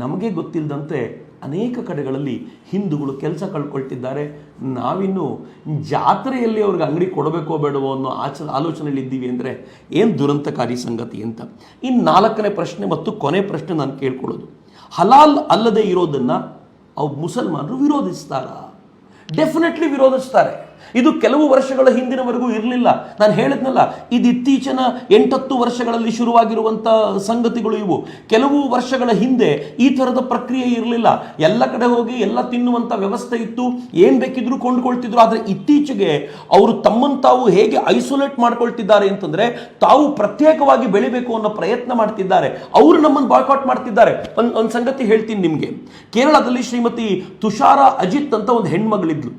ನಮಗೆ ಗೊತ್ತಿಲ್ಲದಂತೆ ಅನೇಕ ಕಡೆಗಳಲ್ಲಿ ಹಿಂದೂಗಳು ಕೆಲಸ ಕಳ್ಕೊಳ್ತಿದ್ದಾರೆ. ನಾವಿನ್ನು ಜಾತ್ರೆಯಲ್ಲಿ ಅವ್ರಿಗೆ ಅಂಗಡಿ ಕೊಡಬೇಕೋ ಬೇಡವೋ ಅನ್ನೋ ಆಲೋಚನೆಯಲ್ಲಿ ಇದ್ದೀವಿ ಅಂದರೆ ಏನು ದುರಂತಕಾರಿ ಸಂಗತಿ ಅಂತ. ಇನ್ನು ನಾಲ್ಕನೇ ಪ್ರಶ್ನೆ ಮತ್ತು ಕೊನೆ ಪ್ರಶ್ನೆ ನಾನು ಕೇಳ್ಕೊಳ್ಳೋದು, ಹಲಾಲ್ ಅಲ್ಲದೆ ಇರೋದನ್ನು ಅವು ಮುಸಲ್ಮಾನರು ವಿರೋಧಿಸ್ತಾರಾ? ಡೆಫಿನೆಟ್ಲಿ ವಿರೋಧಿಸ್ತಾರೆ. ಇದು ಕೆಲವು ವರ್ಷಗಳ ಹಿಂದಿನವರೆಗೂ ಇರಲಿಲ್ಲ. ನಾನು ಹೇಳಿದ್ನಲ್ಲ, ಇದು ಇತ್ತೀಚಿನ 8-10 ವರ್ಷಗಳಲ್ಲಿ ಶುರುವಾಗಿರುವಂಥ ಸಂಗತಿಗಳು ಇವು. ಕೆಲವು ವರ್ಷಗಳ ಹಿಂದೆ ಈ ಥರದ ಪ್ರಕ್ರಿಯೆ ಇರಲಿಲ್ಲ. ಎಲ್ಲ ಕಡೆ ಹೋಗಿ ಎಲ್ಲ ತಿನ್ನುವಂಥ ವ್ಯವಸ್ಥೆ ಇತ್ತು, ಏನು ಬೇಕಿದ್ರೂ ಕೊಂಡುಕೊಳ್ತಿದ್ರು. ಆದರೆ ಇತ್ತೀಚೆಗೆ ಅವರು ತಮ್ಮನ್ನು ತಾವು ಹೇಗೆ ಐಸೋಲೇಟ್ ಮಾಡ್ಕೊಳ್ತಿದ್ದಾರೆ ಅಂತಂದರೆ, ತಾವು ಪ್ರತ್ಯೇಕವಾಗಿ ಬೆಳಿಬೇಕು ಅನ್ನೋ ಪ್ರಯತ್ನ ಮಾಡ್ತಿದ್ದಾರೆ. ಅವರು ನಮ್ಮನ್ನು ಬಾಯ್ಕಾಟ್ ಮಾಡ್ತಿದ್ದಾರೆ. ಒಂದು ಸಂಗತಿ ಹೇಳ್ತೀನಿ ನಿಮಗೆ. ಕೇರಳದಲ್ಲಿ ಶ್ರೀಮತಿ ತುಷಾರಾ ಅಜಿತ್ ಅಂತ ಒಂದು ಹೆಣ್ಮಗಳಿದ್ಲು.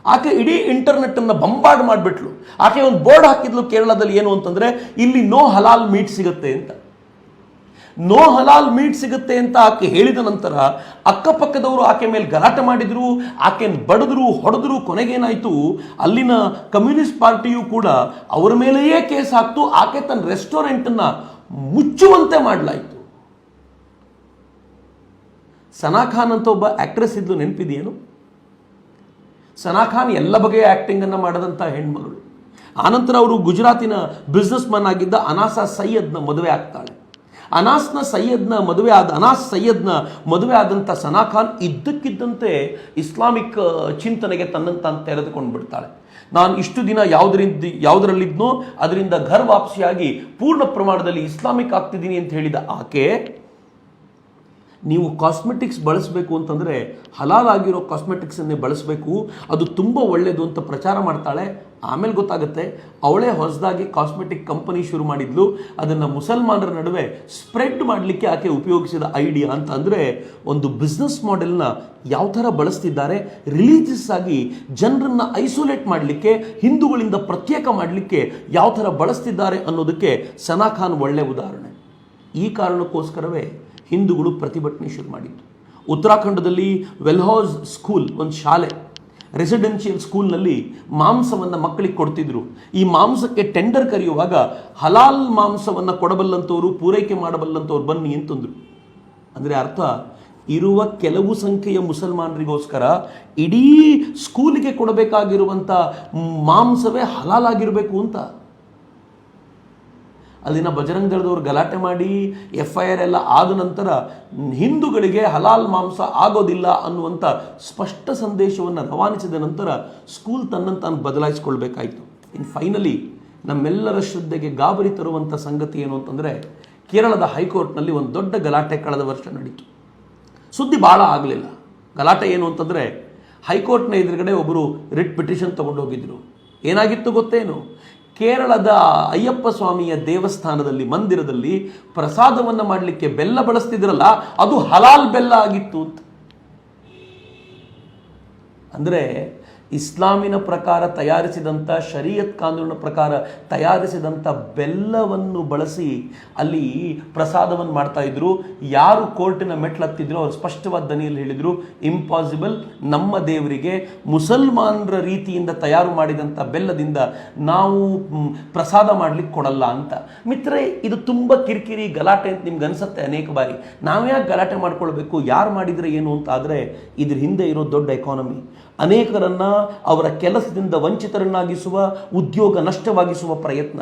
ಆಕೆ ಇಡೀ ಇಂಟರ್ನೆಟ್ಟನ್ನು ಬಂಬಾರ್ಡ್ ಮಾಡಿಬಿಟ್ಲು. ಆಕೆ ಒಂದು ಬೋರ್ಡ್ ಹಾಕಿದ್ಲು ಕೇರಳದಲ್ಲಿ, ಏನು ಅಂತಂದರೆ ಇಲ್ಲಿ ನೋ ಹಲಾಲ್ ಮೀಟ್ ಸಿಗುತ್ತೆ ಅಂತ. ನೋ ಹಲಾಲ್ ಮೀಟ್ ಸಿಗುತ್ತೆ ಅಂತ ಆಕೆ ಹೇಳಿದ ನಂತರ ಅಕ್ಕಪಕ್ಕದವರು ಆಕೆ ಮೇಲೆ ಗಲಾಟೆ ಮಾಡಿದ್ರು, ಆಕೆಯನ್ನು ಬಡಿದ್ರು, ಹೊಡೆದ್ರು. ಕೊನೆಗೇನಾಯಿತು, ಅಲ್ಲಿನ ಕಮ್ಯುನಿಸ್ಟ್ ಪಾರ್ಟಿಯು ಕೂಡ ಅವರ ಮೇಲೆಯೇ ಕೇಸ್ ಹಾಕ್ತು. ಆಕೆ ತನ್ನ ರೆಸ್ಟೋರೆಂಟನ್ನು ಮುಚ್ಚುವಂತೆ ಮಾಡಲಾಯಿತು. ಸನಾ ಖಾನ್ ಅಂತ ಒಬ್ಬ ಆಕ್ಟ್ರೆಸ್ ಇದ್ಲು, ನೆನಪಿದೆಯೇನು? ಸನಾ ಖಾನ್ ಎಲ್ಲ ಬಗೆಯ ಆ್ಯಕ್ಟಿಂಗನ್ನು ಮಾಡಿದಂಥ ಹೆಣ್ಮಗಳು. ಆನಂತರ ಅವರು ಗುಜರಾತಿನ ಬಿಸ್ನೆಸ್ ಮನ್ ಆಗಿದ್ದ ಅನಾಸ್ ಸೈಯದ್ನ ಮದುವೆ ಆಗ್ತಾಳೆ. ಅನಾಸ್ ಸೈಯದ್ನ ಮದುವೆ ಆದಂಥ ಸನಾ ಖಾನ್ ಇದ್ದಕ್ಕಿದ್ದಂತೆ ಇಸ್ಲಾಮಿಕ್ ಚಿಂತನೆಗೆ ತನ್ನನ್ನು ತಾನು ತೆರೆದುಕೊಂಡು ಬಿಡ್ತಾಳೆ. ನಾನು ಇಷ್ಟು ದಿನ ಯಾವುದರಲ್ಲಿದ್ನೋ ಅದರಿಂದ ಘರ್ ವಾಪಸಿಯಾಗಿ ಪೂರ್ಣ ಪ್ರಮಾಣದಲ್ಲಿ ಇಸ್ಲಾಮಿಕ್ ಆಗ್ತಿದ್ದೀನಿ ಅಂತ ಹೇಳಿದ ಆಕೆ, ನೀವು ಕಾಸ್ಮೆಟಿಕ್ಸ್ ಬಳಸಬೇಕು ಅಂತಂದರೆ ಹಲಾಲ್ ಆಗಿರೋ ಕಾಸ್ಮೆಟಿಕ್ಸನ್ನೇ ಬಳಸಬೇಕು, ಅದು ತುಂಬ ಒಳ್ಳೆಯದು ಅಂತ ಪ್ರಚಾರ ಮಾಡ್ತಾಳೆ. ಆಮೇಲೆ ಗೊತ್ತಾಗುತ್ತೆ ಅವಳೇ ಹೊಸದಾಗಿ ಕಾಸ್ಮೆಟಿಕ್ ಕಂಪನಿ ಶುರು ಮಾಡಿದ್ಲು. ಅದನ್ನು ಮುಸಲ್ಮಾನರ ನಡುವೆ ಸ್ಪ್ರೆಡ್ ಮಾಡಲಿಕ್ಕೆ ಆಕೆ ಉಪಯೋಗಿಸಿದ ಐಡಿಯಾ ಅಂತ. ಅಂದರೆ ಒಂದು ಬಿಸ್ನೆಸ್ ಮಾಡೆಲ್ನ ಯಾವ ಥರ ಬಳಸ್ತಿದ್ದಾರೆ, ರಿಲೀಜಿಯಸ್ ಆಗಿ ಜನರನ್ನು ಐಸೋಲೇಟ್ ಮಾಡಲಿಕ್ಕೆ, ಹಿಂದೂಗಳಿಂದ ಪ್ರತ್ಯೇಕ ಮಾಡಲಿಕ್ಕೆ ಯಾವ ಥರ ಬಳಸ್ತಿದ್ದಾರೆ ಅನ್ನೋದಕ್ಕೆ ಸನಾ ಖಾನ್ ಒಳ್ಳೆಯ ಉದಾಹರಣೆ. ಈ ಕಾರಣಕ್ಕೋಸ್ಕರವೇ ಹಿಂದೂಗಳು ಪ್ರತಿಭಟನೆ ಶುರು ಮಾಡಿದ್ದು. ಉತ್ತರಾಖಂಡದಲ್ಲಿ ವೆಲ್ಹೌಸ್ ಸ್ಕೂಲ್, ಒಂದು ಶಾಲೆ, ರೆಸಿಡೆನ್ಷಿಯಲ್ ಸ್ಕೂಲ್ನಲ್ಲಿ ಮಾಂಸವನ್ನು ಮಕ್ಕಳಿಗೆ ಕೊಡ್ತಿದ್ರು. ಈ ಮಾಂಸಕ್ಕೆ ಟೆಂಡರ್ ಕರೆಯುವಾಗ ಹಲಾಲ್ ಮಾಂಸವನ್ನು ಕೊಡಬಲ್ಲಂಥವ್ರು, ಪೂರೈಕೆ ಮಾಡಬಲ್ಲಂಥವ್ರು ಬನ್ನಿ ಅಂತಂದರು. ಅಂದರೆ ಅರ್ಥ ಇರುವ ಕೆಲವು ಸಂಖ್ಯೆಯ ಮುಸಲ್ಮಾನರಿಗೋಸ್ಕರ ಇಡೀ ಸ್ಕೂಲಿಗೆ ಕೊಡಬೇಕಾಗಿರುವಂಥ ಮಾಂಸವೇ ಹಲಾಲಾಗಿರಬೇಕು ಅಂತ. ಅಲ್ಲಿನ ಬಜರಂಗ ದಳದವರು ಗಲಾಟೆ ಮಾಡಿ FIR ಎಲ್ಲ ಆದ ನಂತರ ಹಿಂದೂಗಳಿಗೆ ಹಲಾಲ್ ಮಾಂಸ ಆಗೋದಿಲ್ಲ ಅನ್ನುವಂಥ ಸ್ಪಷ್ಟ ಸಂದೇಶವನ್ನು ರವಾನಿಸಿದ ನಂತರ ಸ್ಕೂಲ್ ತನ್ನನ್ನು ತಾನು ಬದಲಾಯಿಸಿಕೊಳ್ಬೇಕಾಯಿತು. ಇನ್ನು ಫೈನಲಿ ನಮ್ಮೆಲ್ಲರ ಶ್ರದ್ಧೆಗೆ ಗಾಬರಿ ತರುವಂಥ ಸಂಗತಿ ಏನು ಅಂತಂದರೆ, ಕೇರಳದ ಹೈಕೋರ್ಟ್ನಲ್ಲಿ ಒಂದು ದೊಡ್ಡ ಗಲಾಟೆ ಕಳೆದ ವರ್ಷ ನಡೀತು. ಸುದ್ದಿ ಭಾಳ ಆಗಲಿಲ್ಲ. ಗಲಾಟೆ ಏನು ಅಂತಂದರೆ, ಹೈಕೋರ್ಟ್ನ ಎದುರುಗಡೆ ಒಬ್ಬರು ರಿಟ್ ಪಿಟಿಷನ್ ತಗೊಂಡು ಹೋಗಿದ್ರು. ಏನಾಗಿತ್ತು ಗೊತ್ತೇನು? ಕೇರಳದ ಅಯ್ಯಪ್ಪ ಸ್ವಾಮಿಯ ದೇವಸ್ಥಾನದಲ್ಲಿ ಮಂದಿರದಲ್ಲಿ ಪ್ರಸಾದವನ್ನು ಮಾಡಲಿಕ್ಕೆ ಬೆಲ್ಲ ಬಳಸ್ತಿದ್ರಲ್ಲ, ಅದು ಹಲಾಲ್ ಬೆಲ್ಲ ಆಗಿತ್ತು ಅಂತ. ಅಂದರೆ ಇಸ್ಲಾಮಿನ ಪ್ರಕಾರ ತಯಾರಿಸಿದಂಥ, ಶರೀಯತ್ ಕಾನೂನಿನ ಪ್ರಕಾರ ತಯಾರಿಸಿದಂಥ ಬೆಲ್ಲವನ್ನು ಬಳಸಿ ಅಲ್ಲಿ ಪ್ರಸಾದವನ್ನು ಮಾಡ್ತಾ ಇದ್ರು. ಯಾರು ಕೋರ್ಟಿನ ಮೆಟ್ಲತ್ತಿದ್ರು ಅವ್ರು ಸ್ಪಷ್ಟವಾದ ದನಿಯಲ್ಲಿ ಹೇಳಿದರು, ಇಂಪಾಸಿಬಲ್, ನಮ್ಮ ದೇವರಿಗೆ ಮುಸಲ್ಮಾನರ ರೀತಿಯಿಂದ ತಯಾರು ಮಾಡಿದಂಥ ಬೆಲ್ಲದಿಂದ ನಾವು ಪ್ರಸಾದ ಮಾಡಲಿಕ್ಕೆ ಕೊಡಲ್ಲ ಅಂತ. ಮಿತ್ರರೇ, ಇದು ತುಂಬ ಕಿರಿಕಿರಿ ಗಲಾಟೆ ಅಂತ ನಿಮ್ಗೆ ಅನಿಸುತ್ತೆ ಅನೇಕ ಬಾರಿ. ನಾವ್ಯಾಕೆ ಗಲಾಟೆ ಮಾಡ್ಕೊಳ್ಬೇಕು, ಯಾರು ಮಾಡಿದರೆ ಏನು ಅಂತ. ಆದರೆ ಇದ್ರ ಹಿಂದೆ ಇರೋ ದೊಡ್ಡ ಎಕಾನಮಿ, ಅನೇಕರನ್ನ ಅವರ ಕೆಲಸದಿಂದ ವಂಚಿತರನ್ನಾಗಿಸುವ, ಉದ್ಯೋಗ ನಷ್ಟವಾಗಿಸುವ ಪ್ರಯತ್ನ.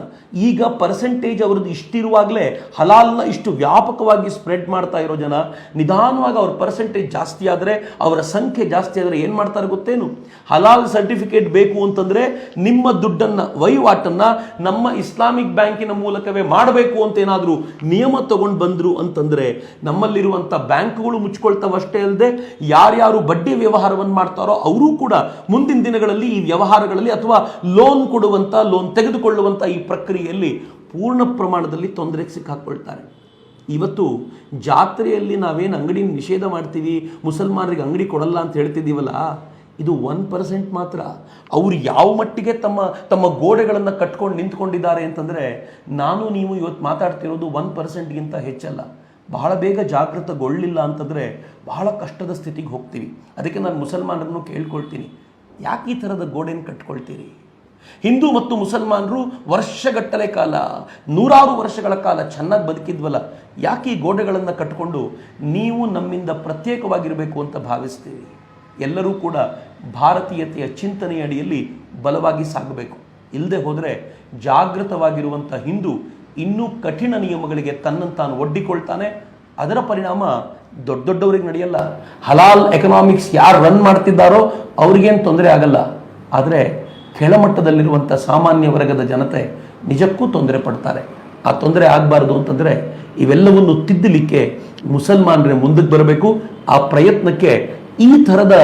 ಈಗ ಪರ್ಸೆಂಟೇಜ್ ಅವರದ್ದು ಇಷ್ಟಿರುವಾಗಲೇ ಹಲಾಲ್ನ ಇಷ್ಟು ವ್ಯಾಪಕವಾಗಿ ಸ್ಪ್ರೆಡ್ ಮಾಡ್ತಾ ಇರೋ ಜನ ನಿಧಾನವಾಗಿ ಅವ್ರ ಪರ್ಸೆಂಟೇಜ್ ಜಾಸ್ತಿ ಆದರೆ, ಅವರ ಸಂಖ್ಯೆ ಜಾಸ್ತಿ ಆದರೆ ಏನು ಮಾಡ್ತಾರೆ ಗೊತ್ತೇನು? ಹಲಾಲ್ ಸರ್ಟಿಫಿಕೇಟ್ ಬೇಕು ಅಂತಂದರೆ ನಿಮ್ಮ ದುಡ್ಡನ್ನು, ವಹಿವಾಟನ್ನು ನಮ್ಮ ಇಸ್ಲಾಮಿಕ್ ಬ್ಯಾಂಕಿನ ಮೂಲಕವೇ ಮಾಡಬೇಕು ಅಂತ ಏನಾದರೂ ನಿಯಮ ತಗೊಂಡು ಬಂದರು ಅಂತಂದರೆ, ನಮ್ಮಲ್ಲಿರುವಂಥ ಬ್ಯಾಂಕ್ಗಳು ಮುಚ್ಕೊಳ್ತಾವಷ್ಟೇ ಅಲ್ಲದೆ ಯಾರ್ಯಾರು ಬಡ್ಡಿ ವ್ಯವಹಾರವನ್ನು ಮಾಡ್ತಾರೋ ಅವರು ಕೂಡ ಮುಂದಿನ ದಿನಗಳಲ್ಲಿ ಈ ವ್ಯವಹಾರಗಳಲ್ಲಿ ಅಥವಾ ಲೋನ್ ಕೊಡುವಂಥ, ಲೋನ್ ತೆಗೆದುಕೊಳ್ಳುವಂಥ ಈ ಪ್ರಕ್ರಿಯೆಯಲ್ಲಿ ಪೂರ್ಣ ಪ್ರಮಾಣದಲ್ಲಿ ತೊಂದರೆಗೆ ಸಿಕ್ಕಾಕೊಳ್ತಾರೆ. ಇವತ್ತು ಜಾತ್ರೆಯಲ್ಲಿ ನಾವೇನು ಅಂಗಡಿ ನಿಷೇಧ ಮಾಡ್ತೀವಿ, ಮುಸಲ್ಮಾನರಿಗೆ ಅಂಗಡಿ ಕೊಡಲ್ಲ ಅಂತ ಹೇಳ್ತಿದ್ದೀವಲ್ಲ, ಇದು 1% ಮಾತ್ರ. ಅವರು ಯಾವ ಮಟ್ಟಿಗೆ ತಮ್ಮ ಗೋಡೆಗಳನ್ನು ಕಟ್ಕೊಂಡು ನಿಂತ್ಕೊಂಡಿದ್ದಾರೆ ಅಂತಂದರೆ, ನಾನು ನೀವು ಇವತ್ತು ಮಾತಾಡ್ತಿರೋದು 1%ಗಿಂತ ಹೆಚ್ಚಲ್ಲ. ಬಹಳ ಬೇಗ ಜಾಗೃತಗೊಳ್ಳಿಲ್ಲ ಅಂತಂದರೆ ಬಹಳ ಕಷ್ಟದ ಸ್ಥಿತಿಗೆ ಹೋಗ್ತೀವಿ. ಅದಕ್ಕೆ ನಾನು ಮುಸಲ್ಮಾನರನ್ನು ಕೇಳ್ಕೊಳ್ತೀನಿ, ಯಾಕೆ ಈ ಥರದ ಗೋಡೆಯನ್ನು ಕಟ್ಕೊಳ್ತೀರಿ? ಹಿಂದೂ ಮತ್ತು ಮುಸಲ್ಮಾನರು ವರ್ಷಗಟ್ಟಲೆ ಕಾಲ, ನೂರಾರು ವರ್ಷಗಳ ಕಾಲ ಚೆನ್ನಾಗಿ ಬದುಕಿದ್ವಲ್ಲ, ಯಾಕೆ ಈ ಗೋಡೆಗಳನ್ನು ಕಟ್ಕೊಂಡು ನೀವು ನಮ್ಮಿಂದ ಪ್ರತ್ಯೇಕವಾಗಿರಬೇಕು ಅಂತ ಭಾವಿಸ್ತೀವಿ? ಎಲ್ಲರೂ ಕೂಡ ಭಾರತೀಯತೆಯ ಚಿಂತನೆಯ ಅಡಿಯಲ್ಲಿ ಬಲವಾಗಿ ಸಾಗಬೇಕು. ಇಲ್ಲದೆ ಹೋದರೆ ಜಾಗೃತವಾಗಿರುವಂಥ ಹಿಂದೂ ಇನ್ನೂ ಕಠಿಣ ನಿಯಮಗಳಿಗೆ ತನ್ನನ್ನು ತಾನು ಒಡ್ಡಿಕೊಳ್ತಾನೆ. ಅದರ ಪರಿಣಾಮ ದೊಡ್ಡವರಿಗೆ ನಡೆಯಲ್ಲ. ಹಲಾಲ್ ಎಕನಾಮಿಕ್ಸ್ ಯಾರು ರನ್ ಮಾಡ್ತಿದ್ದಾರೋ ಅವ್ರಿಗೇನು ತೊಂದರೆ ಆಗಲ್ಲ. ಆದರೆ ಕೆಳಮಟ್ಟದಲ್ಲಿರುವಂಥ ಸಾಮಾನ್ಯ ವರ್ಗದ ಜನತೆ ನಿಜಕ್ಕೂ ತೊಂದರೆ ಪಡ್ತಾರೆ. ಆ ತೊಂದರೆ ಆಗಬಾರ್ದು ಅಂತಂದರೆ ಇವೆಲ್ಲವನ್ನು ತಿದ್ದಲಿಕ್ಕೆ ಮುಸಲ್ಮಾನರೇ ಮುಂದಕ್ಕೆ ಬರಬೇಕು. ಆ ಪ್ರಯತ್ನಕ್ಕೆ ಈ ಥರದ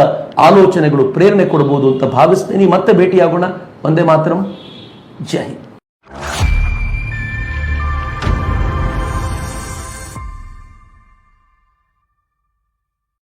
ಆಲೋಚನೆಗಳು ಪ್ರೇರಣೆ ಕೊಡ್ಬೋದು ಅಂತ ಭಾವಿಸ್ತೀನಿ. ಮತ್ತೆ ಭೇಟಿಯಾಗೋಣ. ವಂದೇ ಮಾತರಂ. ಜೈ ಹಿಂದ್.